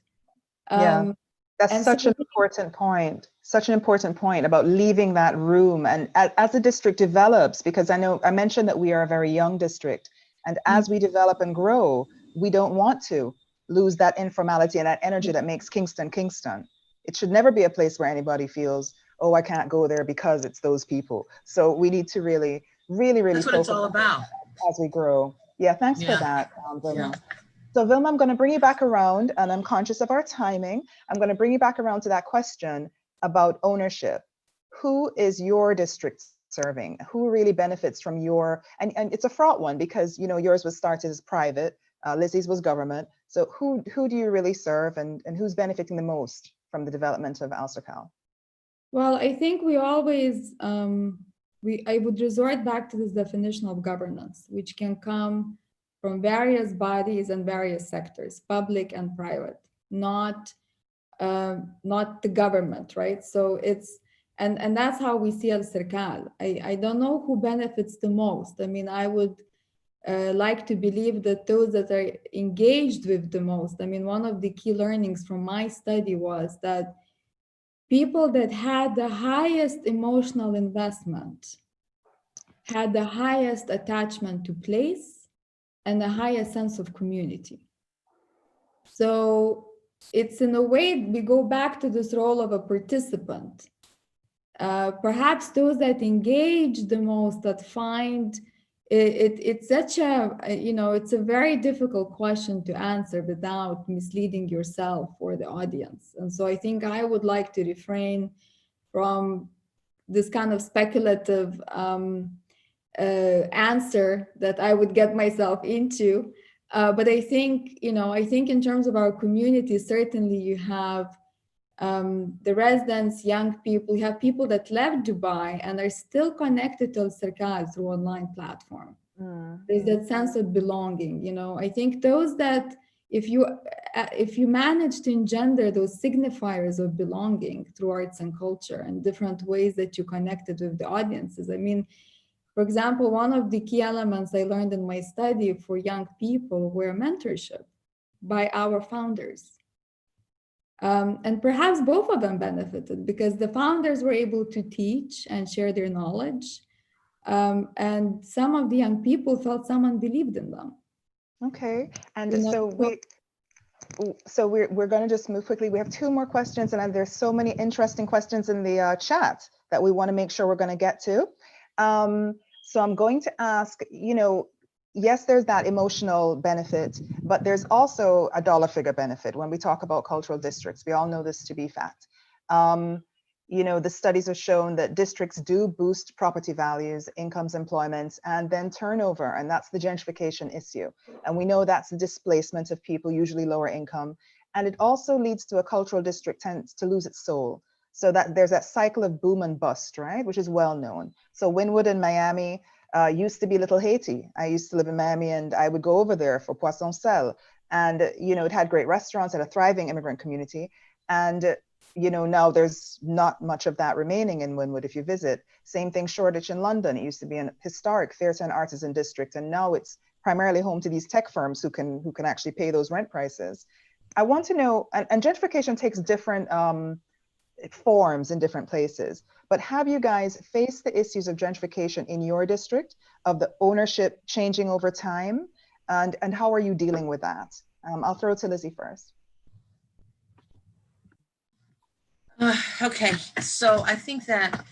That's such an important point. Such an important point about leaving that room. And as the district develops, because I know I mentioned that we are a very young district, and as we develop and grow, we don't want to lose that informality and that energy that makes Kingston, Kingston. It should never be a place where anybody feels, oh, I can't go there because it's those people. So we need to really That's what it's all about as we grow. Yeah, thanks for that, Vilma. So Vilma, I'm going to bring you back around, and I'm conscious of our timing. I'm going to bring you back around to that question about ownership. Who is your district serving? Who really benefits from your, and it's a fraught one because, you know, yours was started as private, Lizzie's was government. So who do you really serve, and who's benefiting the most from the development of Alserkal? Well, I think we always, I would resort back to this definition of governance, which can come from various bodies and various sectors, public and private, not the government, right? So it's, and that's how we see Alserkal. I don't know who benefits the most. I mean, I would like to believe that those that are engaged with the most. I mean, one of the key learnings from my study was that people that had the highest emotional investment had the highest attachment to place and the highest sense of community. So it's in a way, we go back to this role of a participant. Perhaps those that engage the most, that find it's such a, it's a very difficult question to answer without misleading yourself or the audience. And so I think I would like to refrain from this kind of speculative answer that I would get myself into. But I think, I think in terms of our community, certainly you have the residents, young people, you have people that left Dubai and are still connected to Alserkal through online platform. There's that sense of belonging. I think those that, if you manage to engender those signifiers of belonging through arts and culture and different ways that you connected with the audiences. I mean, for example, one of the key elements I learned in my study for young people were mentorship by our founders. And perhaps both of them benefited because the founders were able to teach and share their knowledge. And some of the young people felt someone believed in them. Okay, and so we're going to just move quickly. We have 2 more questions, and there's so many interesting questions in the chat that we want to make sure we're going to get to. So I'm going to ask, yes, there's that emotional benefit, but there's also a dollar figure benefit when we talk about cultural districts. We all know this to be fact. The studies have shown that districts do boost property values, incomes, employment, and then turnover, and that's the gentrification issue. And we know that's the displacement of people, usually lower income. And it also leads to a cultural district tends to lose its soul. So that there's that cycle of boom and bust, right? Which is well known. So Wynwood in Miami used to be Little Haiti. I used to live in Miami and I would go over there for Poisson Sel. And, it had great restaurants and a thriving immigrant community. And, now there's not much of that remaining in Wynwood if you visit. Same thing, Shoreditch in London. It used to be an historic theatre and artisan district. And now it's primarily home to these tech firms who can actually pay those rent prices. I want to know, and gentrification takes different forms in different places, but have you guys faced the issues of gentrification in your district, of the ownership changing over time, and how are you dealing with that? I'll throw it to Lizzie first. Okay, so I think that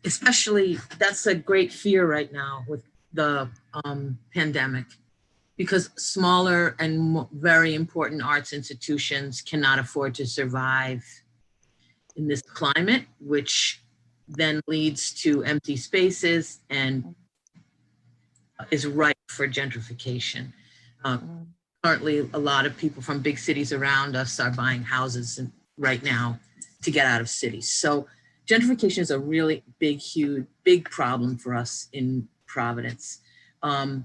especially that's a great fear right now with the pandemic, because smaller and very important arts institutions cannot afford to survive in this climate, which then leads to empty spaces and is ripe for gentrification. Currently, a lot of people from big cities around us are buying houses right now to get out of cities. So gentrification is a really big problem for us in Providence. And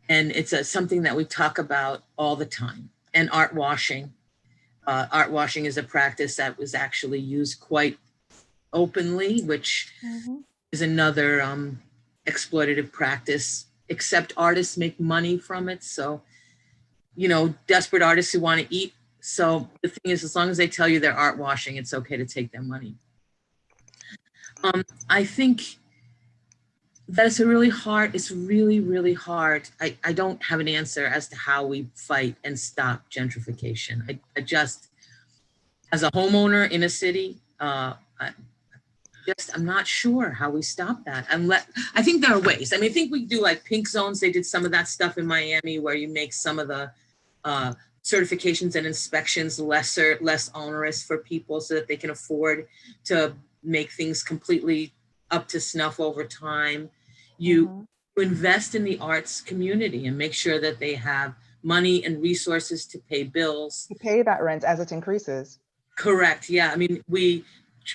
it's something that we talk about all the time. And art washing. Art washing is a practice that was actually used quite openly, which is another exploitative practice, except artists make money from it. So, desperate artists who want to eat. So the thing is, as long as they tell you they're art washing, it's okay to take their money. I think that it's really, really hard. I don't have an answer as to how we fight and stop gentrification. I just, as a homeowner in a city, I'm not sure how we stop that. I think there are ways. I mean, I think we do like pink zones. They did some of that stuff in Miami where you make some of the certifications and inspections less onerous for people so that they can afford to make things completely up to snuff over time. You invest in the arts community and make sure that they have money and resources to pay bills. To pay that rent as it increases. Correct, yeah. I mean, we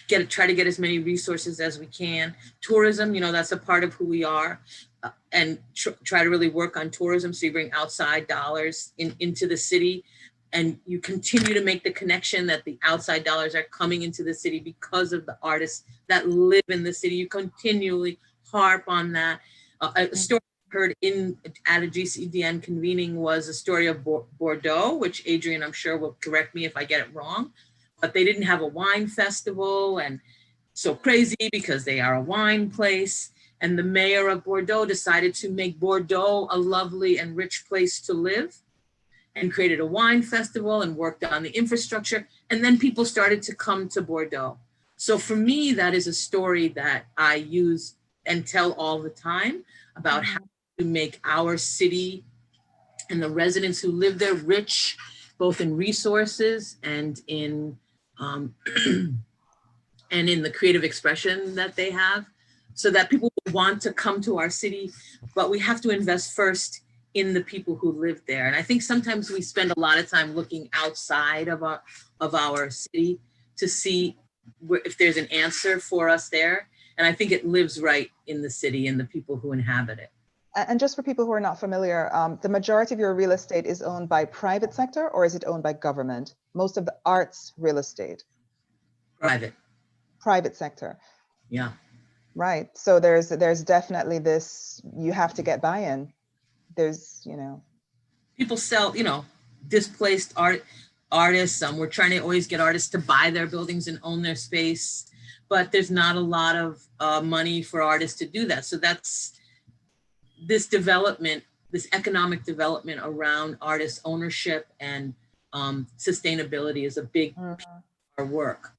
try to get as many resources as we can. Tourism, that's a part of who we are. And try to really work on tourism. So you bring outside dollars into the city and you continue to make the connection that the outside dollars are coming into the city because of the artists that live in the city. You continually harp on that. A story I heard at a GCDN convening was a story of Bordeaux, which Adrian, I'm sure, will correct me if I get it wrong, but they didn't have a wine festival, and so crazy because they are a wine place. And the mayor of Bordeaux decided to make Bordeaux a lovely and rich place to live. and created a wine festival and worked on the infrastructure. And then people started to come to Bordeaux. So for me, that is a story that I use and tell all the time about how to make our city and the residents who live there rich, both in resources and in and in the creative expression that they have, so that people want to come to our city. But we have to invest first in the people who live there. And I think sometimes we spend a lot of time looking outside of our city to see if there's an answer for us there. And I think it lives right in the city and the people who inhabit it. And just for people who are not familiar, the majority of your real estate is owned by private sector, or is it owned by government? Most of the arts real estate? Private sector. Yeah. Right. So there's definitely this, you have to get buy-in. There's, you know. People sell, you know, displaced artists. We're trying to always get artists to buy their buildings and own their space, but there's not a lot of money for artists to do that. So that's this development, this economic development around artist ownership and sustainability is a big part of our work.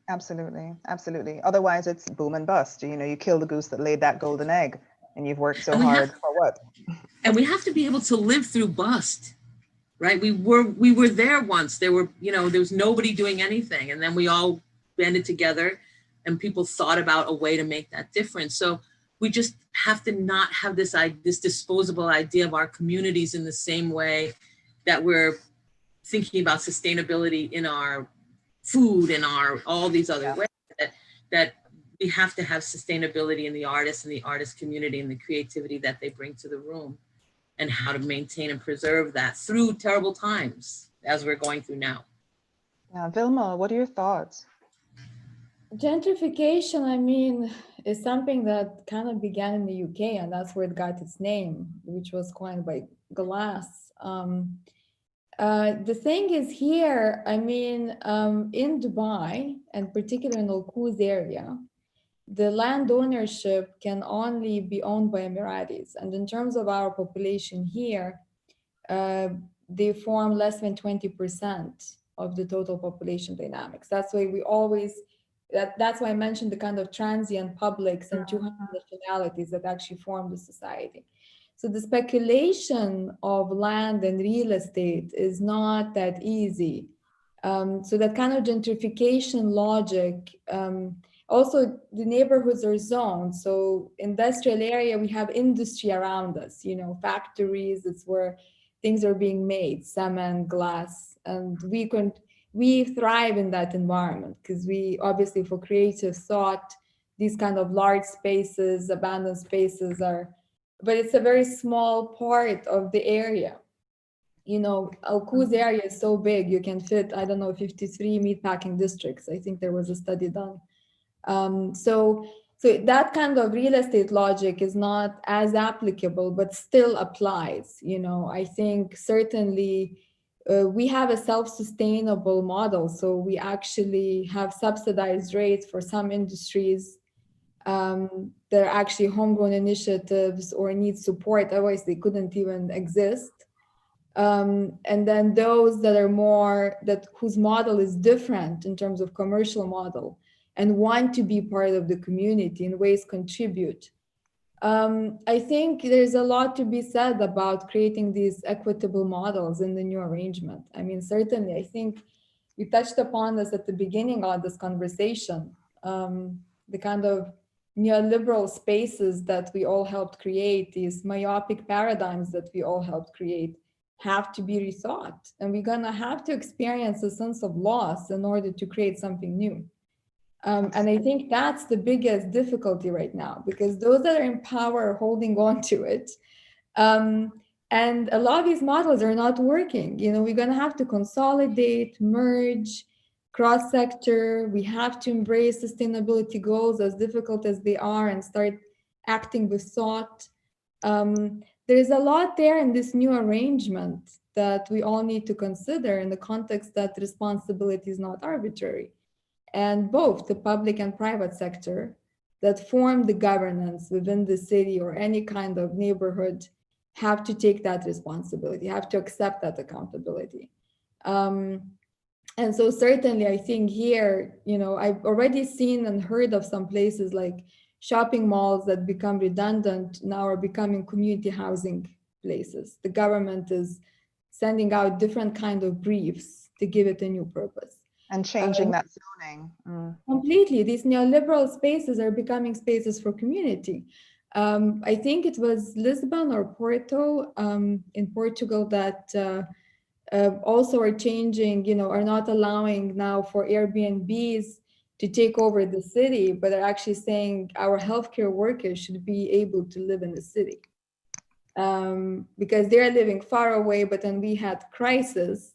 Absolutely, absolutely. Otherwise, it's boom and bust. You know, you kill the goose that laid that golden egg, and you've worked so hard for what? And we have to be able to live through bust, right? We were there once. There were, you know, there was nobody doing anything, and then we all banded together, and people thought about a way to make that difference. So we just have to not have this disposable idea of our communities in the same way that we're thinking about sustainability in our food and all these other ways, that we have to have sustainability in the artists and the artist community and the creativity that they bring to the room, and how to maintain and preserve that through terrible times as we're going through now. Yeah, Vilma, what are your thoughts? Gentrification, I mean, is something that kind of began in the UK, and that's where it got its name, which was coined by Glass. The thing is here, I mean, in Dubai, and particularly in Al Quoz area, the land ownership can only be owned by Emiratis. And in terms of our population here, they form less than 20% of the total population dynamics. That's why we always, that's why I mentioned the kind of transient publics and 200 nationalities that actually form the society. So the speculation of land and real estate is not that easy. So that kind of gentrification logic, also the neighborhoods are zoned. So industrial area, we have industry around us, you know, factories, it's where things are being made, cement, glass, and we thrive in that environment because we obviously, for creative thought, these kind of large spaces, abandoned spaces are, but it's a very small part of the area. You know, Al Quoz area is so big, you can fit, I don't know, 53 meatpacking districts. I think there was a study done. So that kind of real estate logic is not as applicable, but still applies. You know, I think certainly we have a self-sustainable model. So we actually have subsidized rates for some industries. They're actually homegrown initiatives or need support, otherwise they couldn't even exist. And then those that are more, whose model is different in terms of commercial model and want to be part of the community in ways contribute. I think there's a lot to be said about creating these equitable models in the new arrangement. I mean, certainly, I think we touched upon this at the beginning of this conversation, the kind of neoliberal spaces that we all helped create, these myopic paradigms that we all helped create, have to be rethought. And we're gonna have to experience a sense of loss in order to create something new. And I think that's the biggest difficulty right now, because those that are in power are holding on to it. And a lot of these models are not working. You know, we're gonna have to consolidate, merge, cross-sector. We have to embrace sustainability goals, as difficult as they are, and start acting with thought. There's a lot there in this new arrangement that we all need to consider in the context that responsibility is not arbitrary. And both the public and private sector that form the governance within the city or any kind of neighborhood have to take that responsibility, have to accept that accountability. And so certainly I think here, I've already seen and heard of some places like shopping malls that become redundant now are becoming community housing places. The government is sending out different kind of briefs to give it a new purpose. And changing that zoning. Completely. These neoliberal spaces are becoming spaces for community. I think it was Lisbon or Porto in Portugal that also are changing, are not allowing now for Airbnbs to take over the city, but are actually saying our healthcare workers should be able to live in the city. Because they're living far away, but when we had crisis,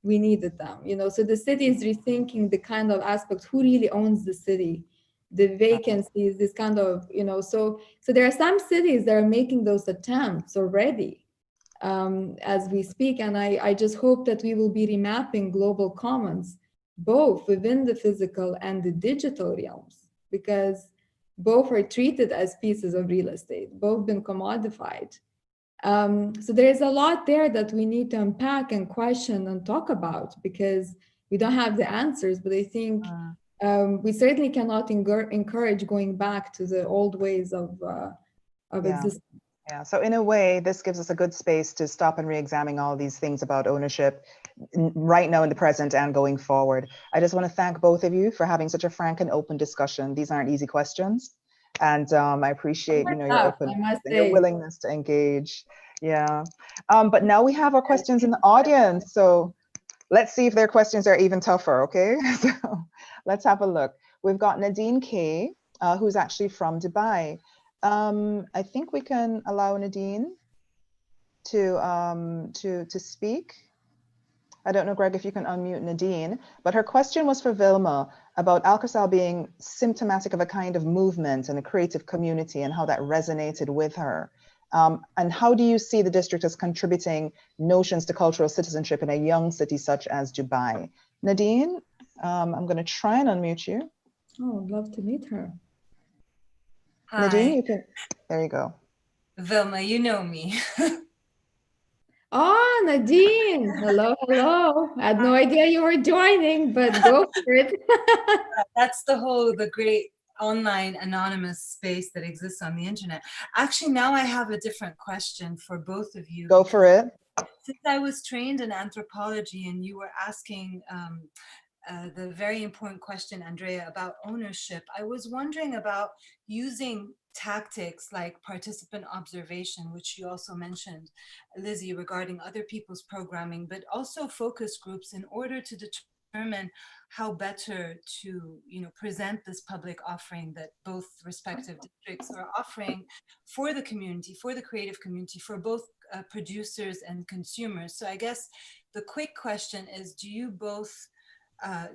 we needed them, so the city is rethinking the kind of aspect, who really owns the city, the vacancies, this kind of, so there are some cities that are making those attempts already as we speak. And I just hope that we will be remapping global commons, both within the physical and the digital realms, because both are treated as pieces of real estate, both been commodified. So there's a lot there that we need to unpack and question and talk about, because we don't have the answers, but I think we certainly cannot encourage going back to the old ways of existence. Yeah, so in a way, this gives us a good space to stop and re-examine all these things about ownership right now in the present and going forward. I just want to thank both of you for having such a frank and open discussion. These aren't easy questions. And I appreciate, your openness and your willingness to engage. Yeah. But now we have our questions in the audience. So let's see if their questions are even tougher, okay? So let's have a look. We've got Nadine K, who's actually from Dubai. I think we can allow Nadine to speak. I don't know, Greg, if you can unmute Nadine, but her question was for Vilma about Alserkal being symptomatic of a kind of movement and a creative community and how that resonated with her. And how do you see the district as contributing notions to cultural citizenship in a young city such as Dubai? Nadine, I'm going to try and unmute you. Oh, I'd love to meet her. Hi. Nadine, you can, there you go. Vilma, you know me. Oh, Nadine. Hello, hello. I had no idea you were joining, but go for it. That's the great online anonymous space that exists on the internet. Actually, now I have a different question for both of you. Go for it. Since I was trained in anthropology and you were asking the very important question, Andrea, about ownership, I was wondering about using tactics like participant observation, which you also mentioned, Lizzie, regarding other people's programming, but also focus groups in order to determine how better to present this public offering that both respective districts are offering for the community, for the creative community, for both producers and consumers. So I guess the quick question is, do you both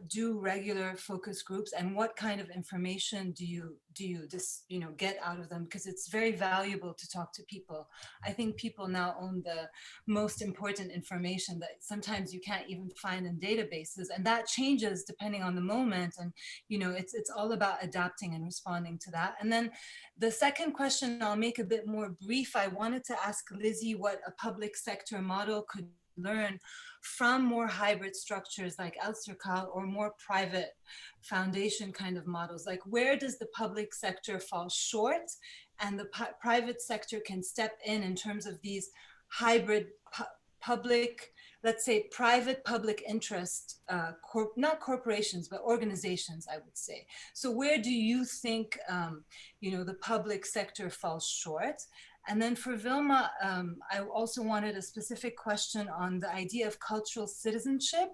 do regular focus groups, and what kind of information do you get out of them? Because it's very valuable to talk to people. I think people now own the most important information that sometimes you can't even find in databases, and that changes depending on the moment. And it's all about adapting and responding to that. And then the second question, I'll make a bit more brief. I wanted to ask Lizzie what a public sector model could learn from more hybrid structures like Alserkal or more private foundation kind of models. Like, where does the public sector fall short and the private sector can step in terms of these hybrid public, let's say private public interest, not corporations, but organizations, I would say. So where do you think, the public sector falls short? And then for Vilma, I also wanted a specific question on the idea of cultural citizenship.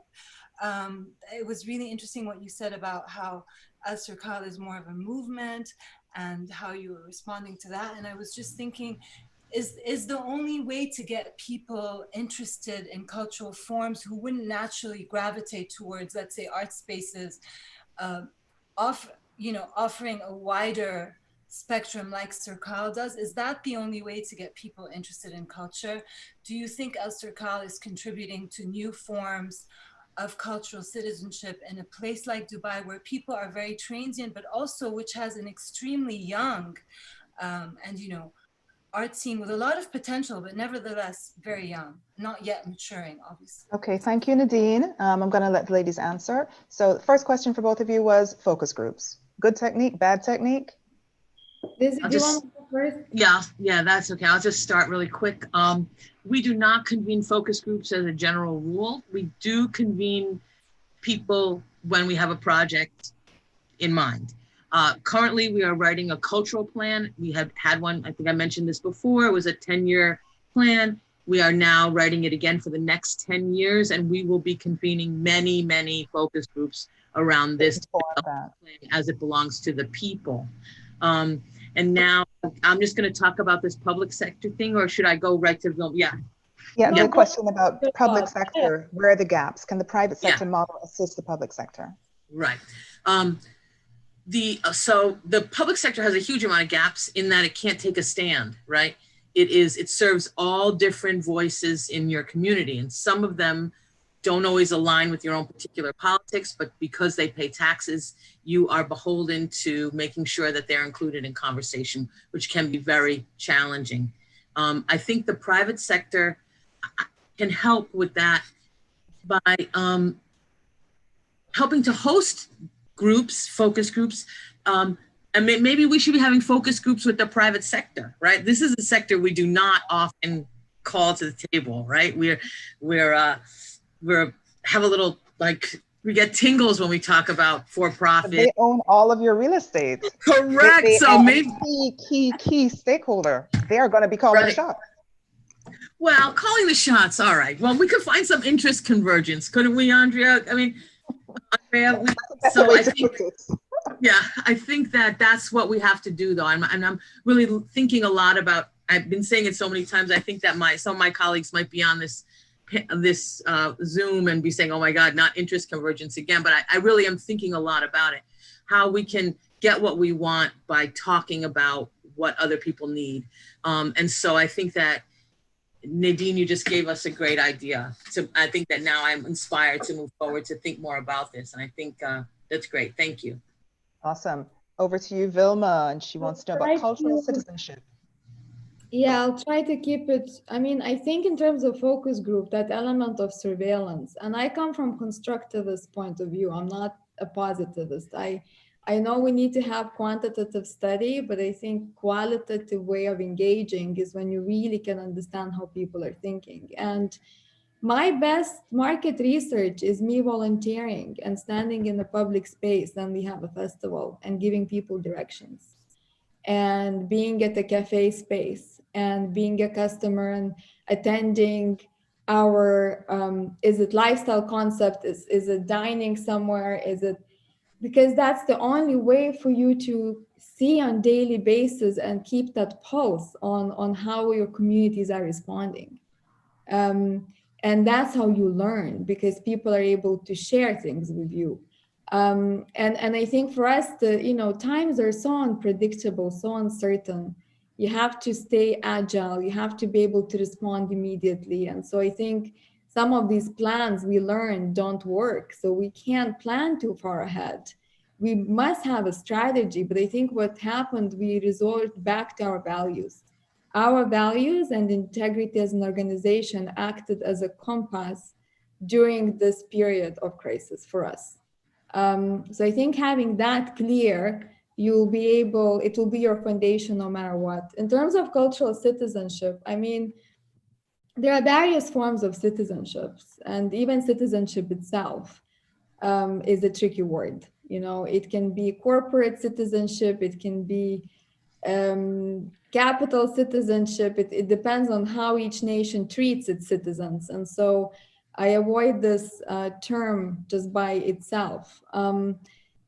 It was really interesting what you said about how Alserkal is more of a movement and how you were responding to that. And I was just thinking, is the only way to get people interested in cultural forms who wouldn't naturally gravitate towards, let's say, art spaces, offering a wider spectrum like Alserkal does? Is that the only way to get people interested in culture? Do you think Alserkal is contributing to new forms of cultural citizenship in a place like Dubai, where people are very transient, but also which has an extremely young and art scene with a lot of potential, but nevertheless very young, not yet maturing, obviously. Okay, thank you, Nadine. I'm going to let the ladies answer. So the first question for both of you was focus groups. Good technique, bad technique? Lizzie, do you want to go first? Yeah, that's okay. I'll just start really quick. We do not convene focus groups as a general rule. We do convene people when we have a project in mind. Currently, we are writing a cultural plan. We have had one, I think I mentioned this before, it was a 10-year plan. We are now writing it again for the next 10 years, and we will be convening many, many focus groups around this plan as it belongs to the people. And now I'm just going to talk about this public sector thing, or should I go right to Vilma? Yeah, the question about public sector, where are the gaps? Can the private sector model assist the public sector? Right. So the public sector has a huge amount of gaps in that it can't take a stand, right? It serves all different voices in your community, and some of them don't always align with your own particular politics, but because they pay taxes, you are beholden to making sure that they're included in conversation, which can be very challenging. I think the private sector can help with that by helping to host groups, focus groups. And maybe we should be having focus groups with the private sector, right? This is a sector we do not often call to the table, right? We have a little, like, we get tingles when we talk about for-profit. They own all of your real estate. Correct. They so maybe key stakeholder. They are going to be calling the shots. Well, calling the shots. All right. Well, we could find some interest convergence, couldn't we, Andrea? I mean, Andrea. I think that's what we have to do, though. I'm really thinking a lot about. I've been saying it so many times. I think that some of my colleagues might be on this Zoom and be saying, oh my God, not interest convergence again. But I really am thinking a lot about it, how we can get what we want by talking about what other people need. And so I think that Nadine, you just gave us a great idea. So I think that now I'm inspired to move forward to think more about this. And I think that's great. Thank you. Awesome. Over to you, Vilma, and she wants to know about cultural citizenship. Yeah, I'll try to keep it. I mean, I think in terms of focus group, that element of surveillance, and I come from constructivist point of view. I'm not a positivist. I know we need to have quantitative study, but I think qualitative way of engaging is when you really can understand how people are thinking. And my best market research is me volunteering and standing in the public space when we have a festival and giving people directions, and being at a cafe space and being a customer and attending our, is it lifestyle concept? Is it dining somewhere? Is it, because that's the only way for you to see on daily basis and keep that pulse on how your communities are responding. And that's how you learn, because people are able to share things with you. And I think for us, times are so unpredictable, so uncertain. You have to stay agile. You have to be able to respond immediately. And so I think some of these plans we learn don't work. So we can't plan too far ahead. We must have a strategy, but I think what happened, we resort back to our values. Our values and integrity as an organization acted as a compass during this period of crisis for us. So I think having that clear, it will be your foundation no matter what. In terms of cultural citizenship, I mean, there are various forms of citizenships, and even citizenship itself is a tricky word. It can be corporate citizenship, it can be capital citizenship. It depends on how each nation treats its citizens. And so I avoid this term just by itself.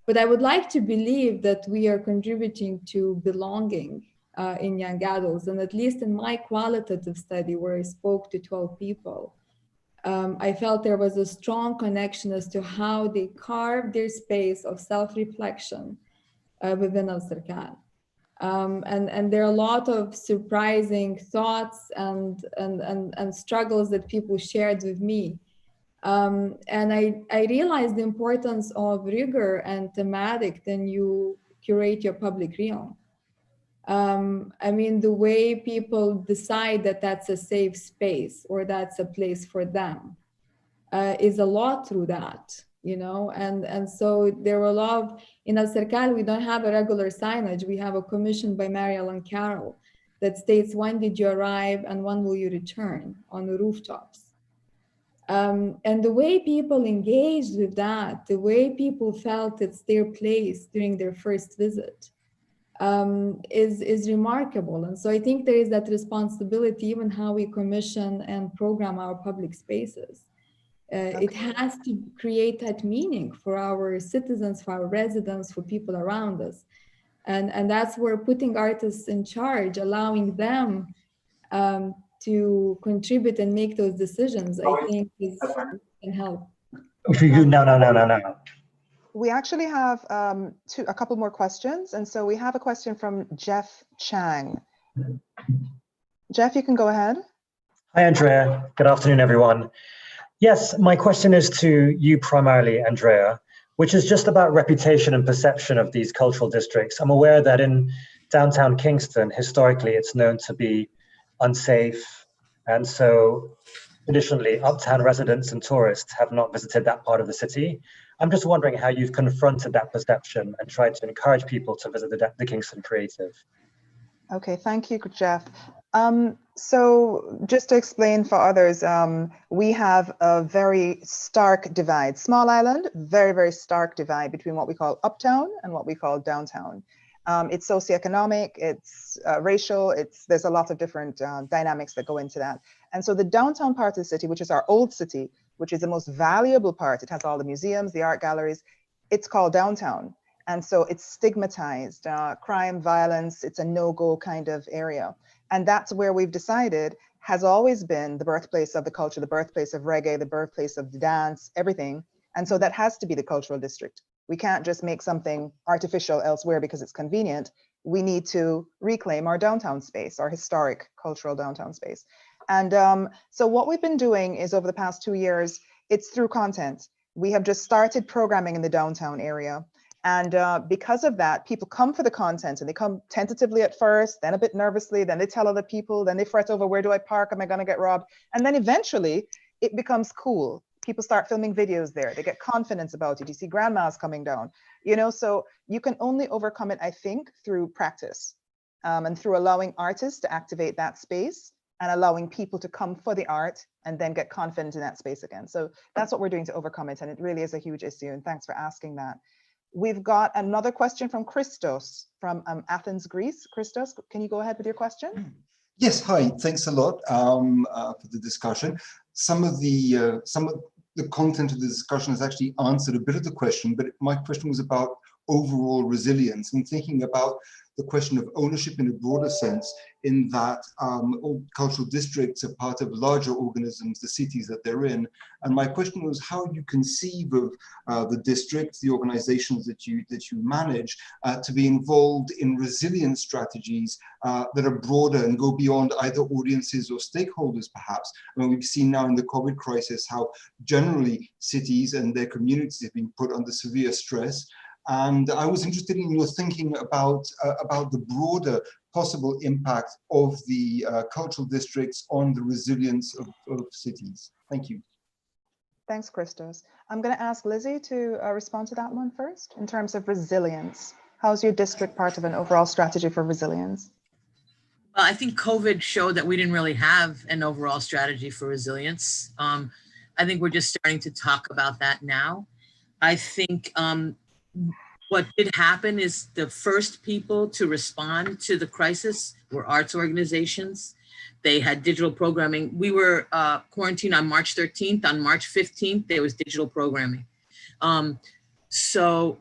But I would like to believe that we are contributing to belonging in young adults. And at least in my qualitative study, where I spoke to 12 people, I felt there was a strong connection as to how they carved their space of self-reflection within Alserkal. And there are a lot of surprising thoughts and struggles that people shared with me. And I realized the importance of rigor and thematic when you curate your public realm. I mean, the way people decide that that's a safe space or that's a place for them is a lot through that, you know, and so there were a lot of, in Alserkal, we don't have a regular signage. We have a commission by Mary Ellen Carroll that states when did you arrive and when will you return on the rooftops. And the way people engaged with that, the way people felt it's their place during their first visit is remarkable. And so I think there is that responsibility, even how we commission and program our public spaces. It has to create that meaning for our citizens, for our residents, for people around us. And that's where putting artists in charge, allowing them to contribute and make those decisions, I think can help. No. We actually have a couple more questions. And so we have a question from Jeff Chung. Jeff, you can go ahead. Hi, Andrea. Good afternoon, everyone. Yes, my question is to you primarily, Andrea, which is just about reputation and perception of these cultural districts. I'm aware that in downtown Kingston, historically, it's known to be unsafe. And so traditionally, uptown residents and tourists have not visited that part of the city. I'm just wondering how you've confronted that perception and tried to encourage people to visit the Kingston Creative. Okay, thank you, Jeff. So just to explain for others, we have a very stark divide, small island, very, very stark divide between what we call uptown and what we call downtown. It's socioeconomic, it's racial, there's a lot of different dynamics that go into that. And so the downtown part of the city, which is our old city, which is the most valuable part, it has all the museums, the art galleries, it's called downtown. And so it's stigmatized, crime, violence, it's a no-go kind of area. And that's where we've decided has always been the birthplace of the culture, the birthplace of reggae, the birthplace of the dance, everything. And so that has to be the cultural district. We can't just make something artificial elsewhere because it's convenient. We need to reclaim our downtown space, our historic cultural downtown space. And so what we've been doing is over the past 2 years, it's through content. We have just started programming in the downtown area. And because of that, people come for the content and they come tentatively at first, then a bit nervously, then they tell other people, then they fret over where do I park? Am I gonna get robbed? And then eventually it becomes cool. People start filming videos there. They get confidence about it. You see grandmas coming down, you know, so you can only overcome it, I think, through practice and through allowing artists to activate that space and allowing people to come for the art and then get confident in that space again. So that's what we're doing to overcome it. And it really is a huge issue. And thanks for asking that. We've got another question from Christos from Athens, Greece. Christos, can you go ahead with your question? Yes, hi, thanks a lot for the discussion. Some of the content of the discussion has actually answered a bit of the question, but my question was about overall resilience and thinking about the question of ownership in a broader sense, in that all cultural districts are part of larger organisms, the cities that they're in. And my question was how you conceive of the districts, the organizations that you manage, to be involved in resilience strategies that are broader and go beyond either audiences or stakeholders, perhaps. I mean, we've seen now in the COVID crisis how generally cities and their communities have been put under severe stress. And I was interested in your thinking about the broader possible impact of the cultural districts on the resilience of cities. Thank you. Thanks, Christos. I'm going to ask Lizzie to respond to that one first in terms of resilience. How's your district part of an overall strategy for resilience? Well, I think COVID showed that we didn't really have an overall strategy for resilience. I think we're just starting to talk about that now. I think what did happen is the first people to respond to the crisis were arts organizations. They had digital programming. We were quarantined on March 13th. On March 15th, there was digital programming. So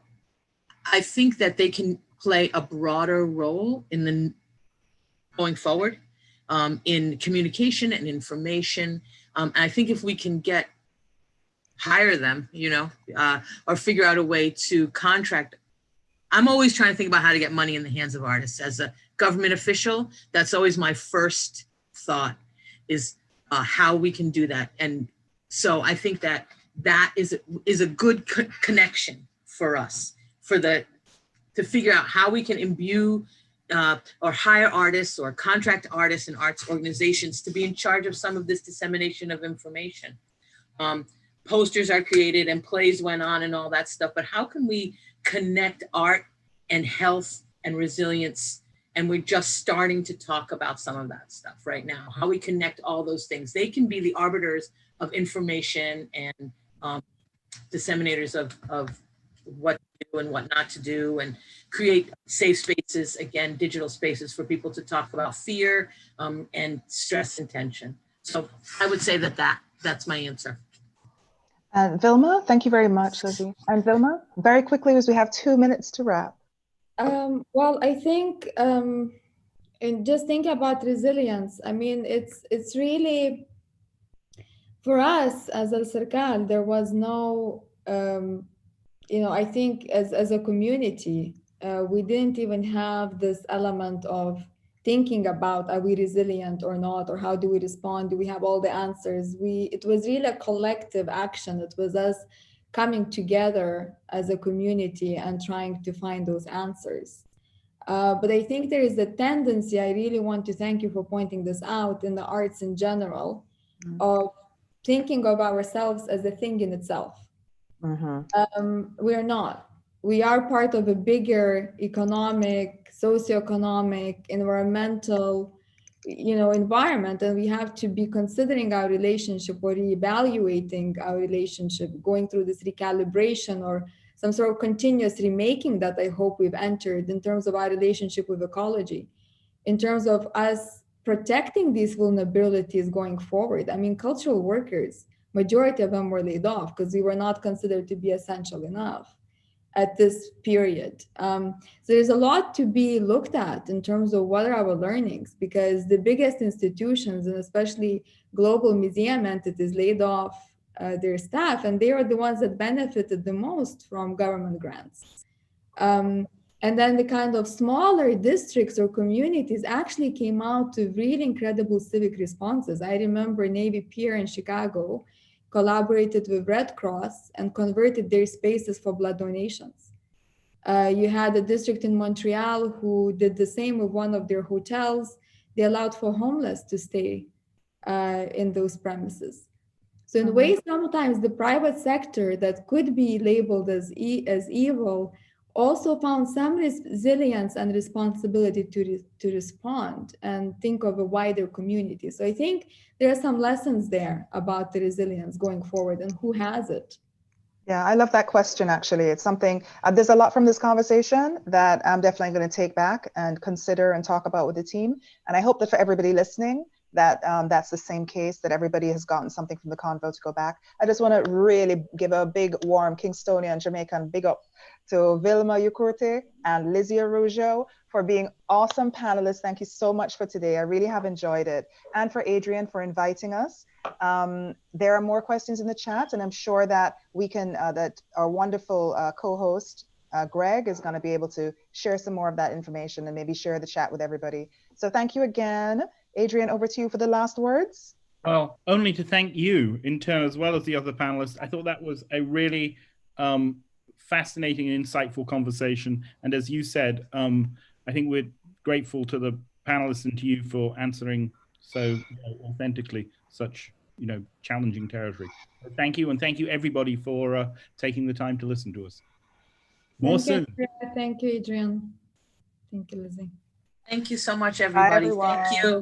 I think that they can play a broader role in the going forward in communication and information. And I think if we can hire them, or figure out a way to contract. I'm always trying to think about how to get money in the hands of artists. As a government official, that's always my first thought is how we can do that. And so I think that is a good connection for us, to figure out how we can imbue or hire artists or contract artists and arts organizations to be in charge of some of this dissemination of information. Posters are created and plays went on and all that stuff, but how can we connect art and health and resilience? And we're just starting to talk about some of that stuff right now, how we connect all those things. They can be the arbiters of information and disseminators of what to do and what not to do, and create safe spaces, again, digital spaces for people to talk about fear and stress and tension. So I would say that's my answer. And Vilma, thank you very much, Lizzie. And Vilma, very quickly, as we have 2 minutes to wrap. Well, I think, and just think about resilience. I mean, it's really, for us as Alserkal, there was no, I think as a community, we didn't even have this element of thinking about, are we resilient or not, or how do we respond? Do we have all the answers? It was really a collective action. It was us coming together as a community and trying to find those answers. But I think there is a tendency, I really want to thank you for pointing this out, in the arts in general, of thinking of ourselves as a thing in itself. We're not. We are part of a bigger economic, socioeconomic, environmental, environment, and we have to be considering our relationship or reevaluating our relationship, going through this recalibration or some sort of continuous remaking that I hope we've entered in terms of our relationship with ecology, in terms of us protecting these vulnerabilities going forward. I mean, cultural workers, majority of them were laid off because we were not considered to be essential enough at this period. So there's a lot to be looked at in terms of what are our learnings, because the biggest institutions, and especially global museum entities, laid off their staff, and they are the ones that benefited the most from government grants. And then the kind of smaller districts or communities actually came out to really incredible civic responses. I remember Navy Pier in Chicago collaborated with Red Cross and converted their spaces for blood donations. You had a district in Montreal who did the same with one of their hotels. They allowed for homeless to stay in those premises. So in ways, sometimes the private sector that could be labeled as evil also found some resilience and responsibility to respond and think of a wider community. So I think there are some lessons there about the resilience going forward and who has it. Yeah, I love that question, actually. It's something, there's a lot from this conversation that I'm definitely going to take back and consider and talk about with the team. And I hope that for everybody listening, that that's the same case, that everybody has gotten something from the convo to go back. I just want to really give a big, warm Kingstonian, Jamaican big up to Vilma Jukurte and Lizzie Araujo for being awesome panelists. Thank you so much for today. I really have enjoyed it. And for Adrian for inviting us. There are more questions in the chat, and I'm sure that we can, that our wonderful co-host, Greg, is going to be able to share some more of that information and maybe share the chat with everybody. So thank you again. Adrian, over to you for the last words. Well, only to thank you in turn, as well as the other panelists. I thought that was a really fascinating and insightful conversation. And as you said, I think we're grateful to the panelists and to you for answering so authentically such challenging territory. So thank you, and thank you everybody for taking the time to listen to us. More soon. Thank you, Adrian. Thank you, Lizzie. Thank you so much, everybody. Bye, thank you.